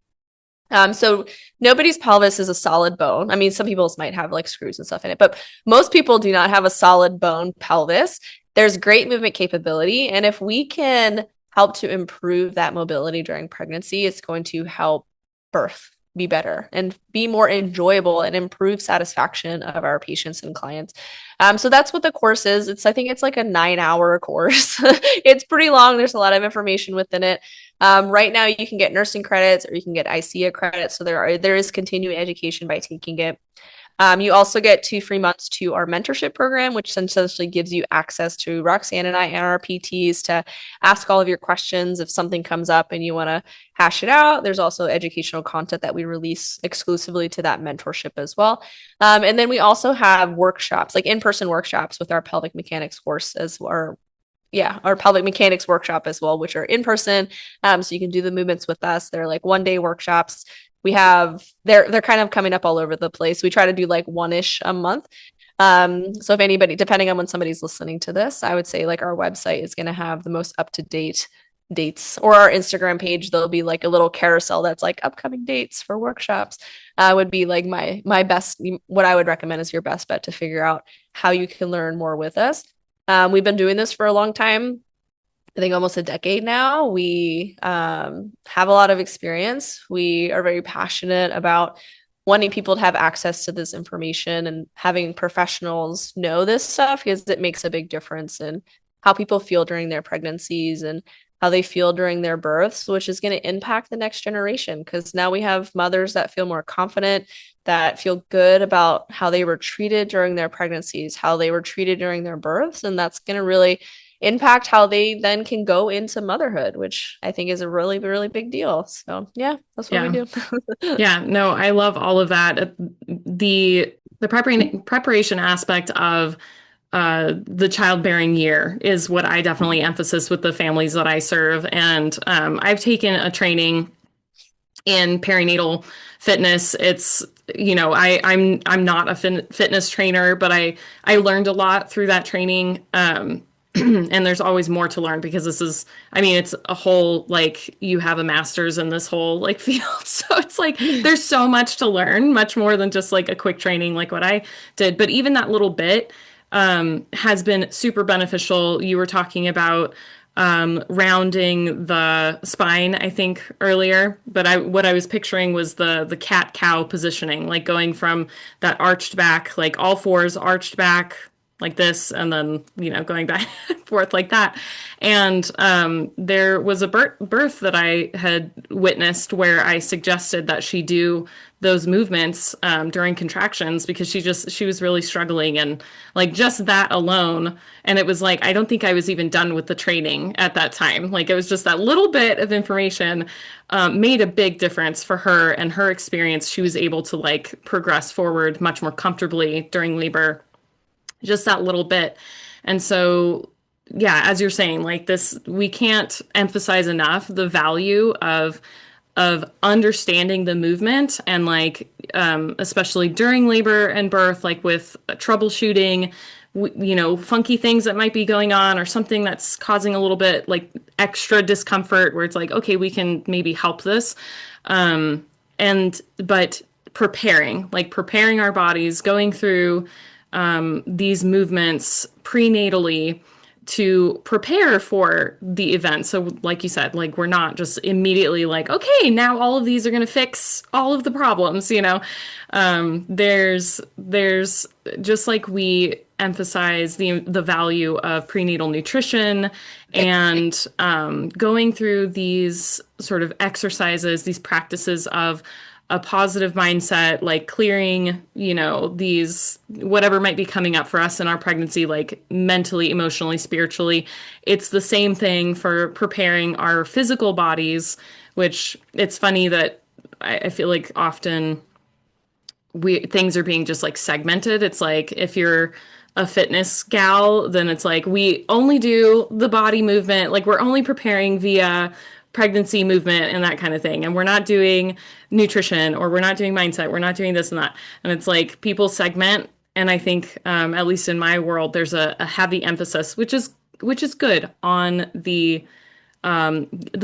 So nobody's pelvis is a solid bone. I mean, some people's might have like screws and stuff in it, but most people do not have a solid bone pelvis. There's great movement capability. And if we can help to improve that mobility during pregnancy, it's going to help birth be better and be more enjoyable and improve satisfaction of our patients and clients. So that's what the course is. I think it's like a 9-hour course. It's pretty long. There's a lot of information within it. Right now you can get nursing credits or you can get ICEA credits. So there is continuing education by taking it. You also get 2 free months to our mentorship program, which essentially gives you access to Roxanne and I and our PTs to ask all of your questions if something comes up and you want to hash it out. There's also educational content that we release exclusively to that mentorship as well. And then we also have workshops, like in-person workshops with our pelvic mechanics course our pelvic mechanics workshop as well, which are in person. So you can do the movements with us. They're like 1-day workshops. They're kind of coming up all over the place. We try to do like one-ish a month. So if anybody, depending on when somebody's listening to this, I would say like our website is going to have the most up-to-date dates, or our Instagram page, there'll be like a little carousel that's like upcoming dates for workshops. Would be like my best, what I would recommend is your best bet to figure out how you can learn more with us. We've been doing this for a long time. I think almost a decade now. We have a lot of experience. We are very passionate about wanting people to have access to this information and having professionals know this stuff because it makes a big difference in how people feel during their pregnancies and how they feel during their births, which is going to impact the next generation. Because now we have mothers that feel more confident, that feel good about how they were treated during their pregnancies, how they were treated during their births. And that's going to really impact how they then can go into motherhood, which I think is a really, really big deal. So yeah, that's what we Yeah. do. Yeah, no, I love all of that. The preparation aspect of the childbearing year is what I definitely emphasize with the families that I serve. And I've taken a training in perinatal fitness. It's, I'm not a fitness trainer, but I learned a lot through that training. And there's always more to learn because it's a whole, like, you have a master's in this whole like field. So it's like, there's so much to learn, much more than just like a quick training like what I did. But even that little bit has been super beneficial. You were talking about rounding the spine, I think earlier, but what I was picturing was the cat cow positioning, like going from that arched back, like all fours arched back like this, and then going back and forth like that. And there was a birth that I had witnessed where I suggested that she do those movements during contractions because she was really struggling, and like just that alone. And it was like, I don't think I was even done with the training at that time. Like it was just that little bit of information made a big difference for her and her experience. She was able to like progress forward much more comfortably during labor, just that little bit. And so, yeah, as you're saying, like this, we can't emphasize enough the value of understanding the movement and like especially during labor and birth, like with troubleshooting, funky things that might be going on or something that's causing a little bit like extra discomfort where it's like, okay, we can maybe help this. But preparing our bodies, going through these movements prenatally to prepare for the event. So like you said, like we're not just immediately like, okay, now all of these are going to fix all of the problems, you know. There's just like we emphasize the value of prenatal nutrition and going through these sort of exercises, these practices of a positive mindset, like clearing, you know, these whatever might be coming up for us in our pregnancy, like mentally, emotionally, spiritually. It's the same thing for preparing our physical bodies, which it's funny that I feel like often things are being just like segmented. It's like if you're a fitness gal, then it's like we only do the body movement, like we're only preparing via pregnancy movement and that kind of thing. And we're not doing nutrition or we're not doing mindset, we're not doing this and that. And it's like people segment. And I think, at least in my world, there's a heavy emphasis, which is good on the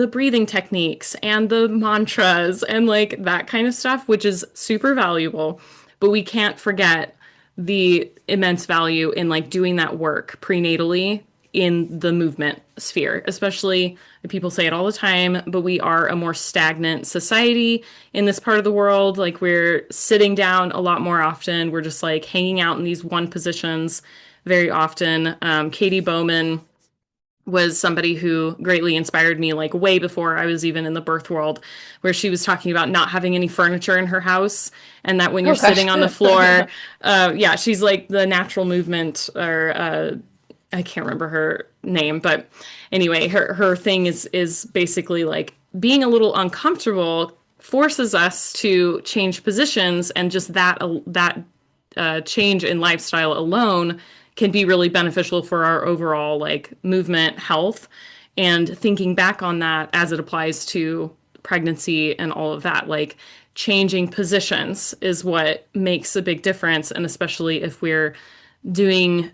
breathing techniques and the mantras and like that kind of stuff, which is super valuable. But we can't forget the immense value in like doing that work prenatally in the movement sphere, especially people say it all the time, but we are a more stagnant society in this part of the world. Like we're sitting down a lot more often. We're just like hanging out in these one positions very often. Katie Bowman was somebody who greatly inspired me like way before I was even in the birth world, where she was talking about not having any furniture in her house and that when you're sitting on the floor, yeah, she's like the natural movement or I can't remember her name, but anyway, her thing is basically like being a little uncomfortable forces us to change positions, and just that change in lifestyle alone can be really beneficial for our overall like movement health. And thinking back on that as it applies to pregnancy and all of that, like changing positions is what makes a big difference. And especially if we're doing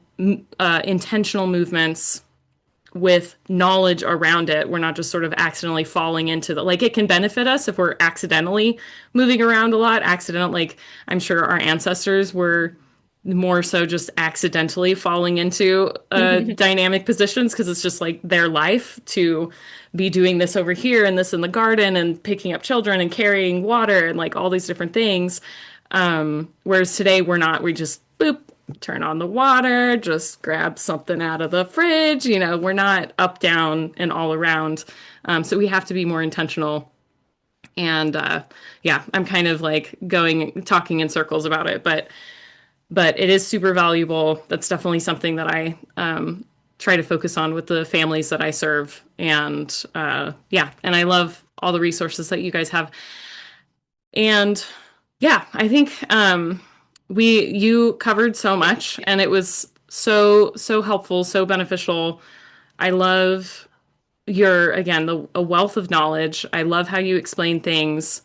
intentional movements with knowledge around it, we're not just sort of accidentally falling into the, like it can benefit us if we're accidentally moving around a lot. Like I'm sure our ancestors were more so just accidentally falling into dynamic positions because it's just like their life to be doing this over here and this in the garden and picking up children and carrying water and like all these different things. Whereas today we're not, we just boop, turn on the water, just grab something out of the fridge. You know, we're not up, down, and all around. So we have to be more intentional. And yeah, I'm kind of like talking in circles about it, but it is super valuable. That's definitely something that I try to focus on with the families that I serve. And yeah, and I love all the resources that you guys have. And yeah, I think you covered so much, and it was so helpful, so beneficial. I love a wealth of knowledge. I love how you explain things.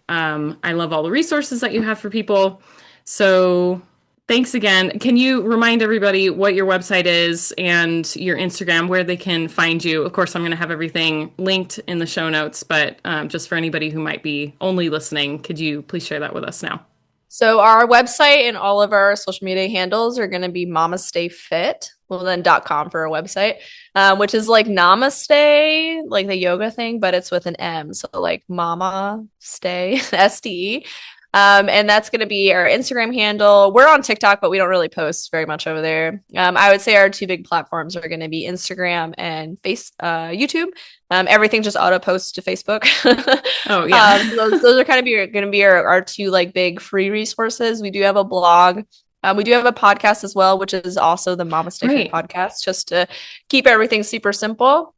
I love all the resources that you have for people. So thanks again. Can you remind everybody what your website is and your Instagram, where they can find you? Of course, I'm going to have everything linked in the show notes, but just for anybody who might be only listening, could you please share that with us now? So our website and all of our social media handles are going to be MamasteFit. Well, then .com for our website, which is like namaste, like the yoga thing, but it's with an M. So like mama stay, STE. And that's going to be our Instagram handle. We're on TikTok, but we don't really post very much over there. I would say our two big platforms are going to be Instagram and YouTube. Everything just auto posts to Facebook. Oh yeah. Those are kind of going to be our two like big free resources. We do have a blog. We do have a podcast as well, which is also the MamasteFit podcast, just to keep everything super simple.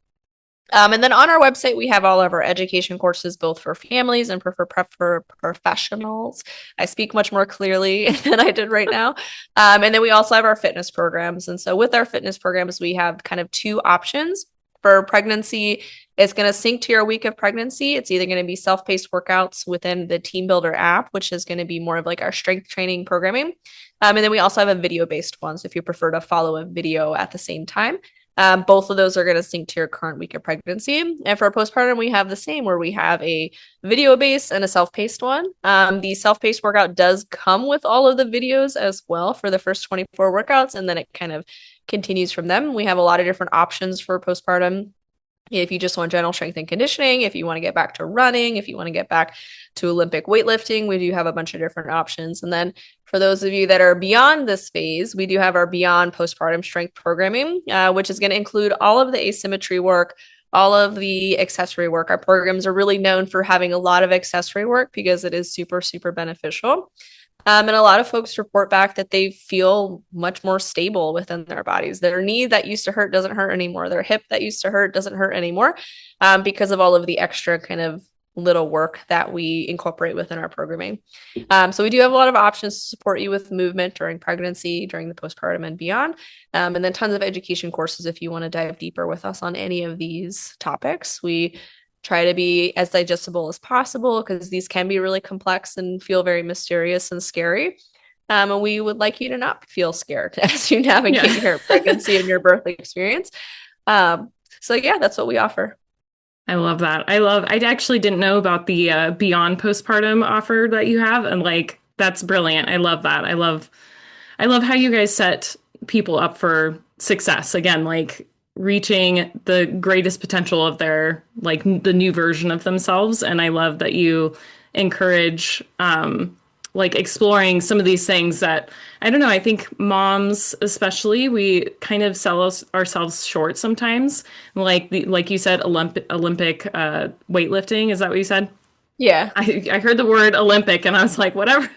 And then on our website, we have all of our education courses, both for families and for professionals. I speak much more clearly than I did right now. And then we also have our fitness programs. And so with our fitness programs, we have kind of two options. For pregnancy, it's going to sync to your week of pregnancy. It's either going to be self-paced workouts within the Team Builder app, which is going to be more of like our strength training programming. And then we also have a video-based one. So if you prefer to follow a video at the same time. Both of those are going to sync to your current week of pregnancy. And for postpartum, we have the same where we have a video-based and a self-paced one. The self-paced workout does come with all of the videos as well for the first 24 workouts, and then it kind of continues from them. We have a lot of different options for postpartum. If you just want general strength and conditioning, if you want to get back to running, if you want to get back to Olympic weightlifting, we do have a bunch of different options. And then for those of you that are beyond this phase, we do have our Beyond Postpartum Strength programming, which is going to include all of the asymmetry work, all of the accessory work. Our programs are really known for having a lot of accessory work because it is super, super beneficial. And a lot of folks report back that they feel much more stable within their bodies. Their knee that used to hurt doesn't hurt anymore. Their hip that used to hurt doesn't hurt anymore, because of all of the extra kind of little work that we incorporate within our programming. So we do have a lot of options to support you with movement during pregnancy, during the postpartum and beyond. And then tons of education courses if you want to dive deeper with us on any of these topics. We try to be as digestible as possible because these can be really complex and feel very mysterious and scary. And we would like you to not feel scared as you navigate your pregnancy and your birth experience. So yeah, that's what we offer. I love that. I actually didn't know about the Beyond Postpartum offer that you have. And like, that's brilliant. I love that. I love how you guys set people up for success. Again, like reaching the greatest potential of their, like the new version of themselves. And I love that you encourage, like exploring some of these things that, I don't know, I think moms especially, we kind of sell ourselves short sometimes. Like like you said, Olympic weightlifting. Is that what you said? Yeah. I heard the word Olympic and I was like, whatever.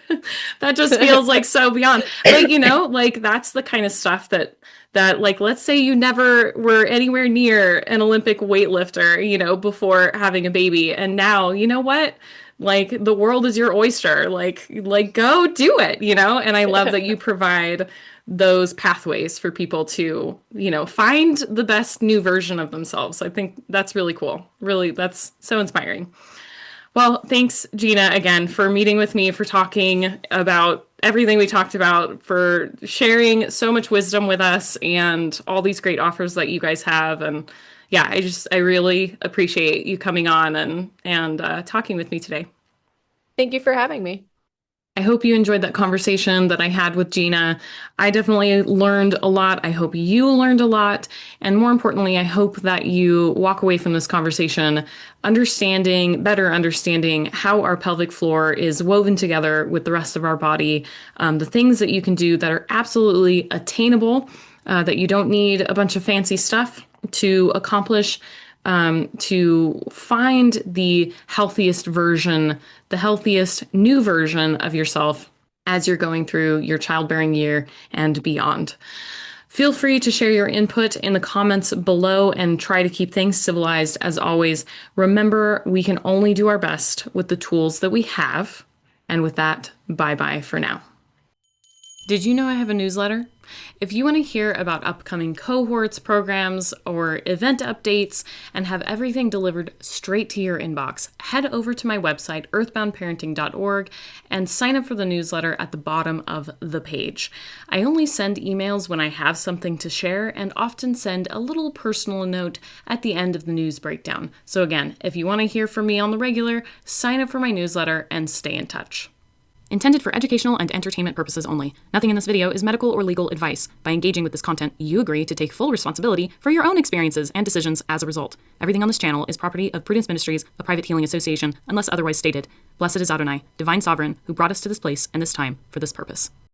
That just feels like so beyond. But you know, like that's the kind of stuff that like, let's say you never were anywhere near an Olympic weightlifter, you know, before having a baby. And now, you know what? Like the world is your oyster. Like go do it, you know? And I love that you provide those pathways for people to, you know, find the best new version of themselves. I think that's really cool. Really, that's so inspiring. Well, thanks, Gina, again, for meeting with me, for talking about everything we talked about, for sharing so much wisdom with us and all these great offers that you guys have. And yeah, I really appreciate you coming on and talking with me today. Thank you for having me. I hope you enjoyed that conversation that I had with Gina. I definitely learned a lot. I hope you learned a lot. And more importantly, I hope that you walk away from this conversation better understanding how our pelvic floor is woven together with the rest of our body, the things that you can do that are absolutely attainable, that you don't need a bunch of fancy stuff to accomplish, to find the healthiest version, the healthiest new version of yourself as you're going through your childbearing year and beyond. Feel free to share your input in the comments below and try to keep things civilized. As always, remember, we can only do our best with the tools that we have. And with that, bye-bye for now. Did you know I have a newsletter? If you want to hear about upcoming cohorts, programs, or event updates, and have everything delivered straight to your inbox, head over to my website, earthboundparenting.org, and sign up for the newsletter at the bottom of the page. I only send emails when I have something to share, and often send a little personal note at the end of the news breakdown. So again, if you want to hear from me on the regular, sign up for my newsletter and stay in touch. Intended for educational and entertainment purposes only. Nothing in this video is medical or legal advice. By engaging with this content, you agree to take full responsibility for your own experiences and decisions as a result. Everything on this channel is property of Prudence Ministries, a private healing association, unless otherwise stated. Blessed is Adonai, divine sovereign, who brought us to this place and this time for this purpose.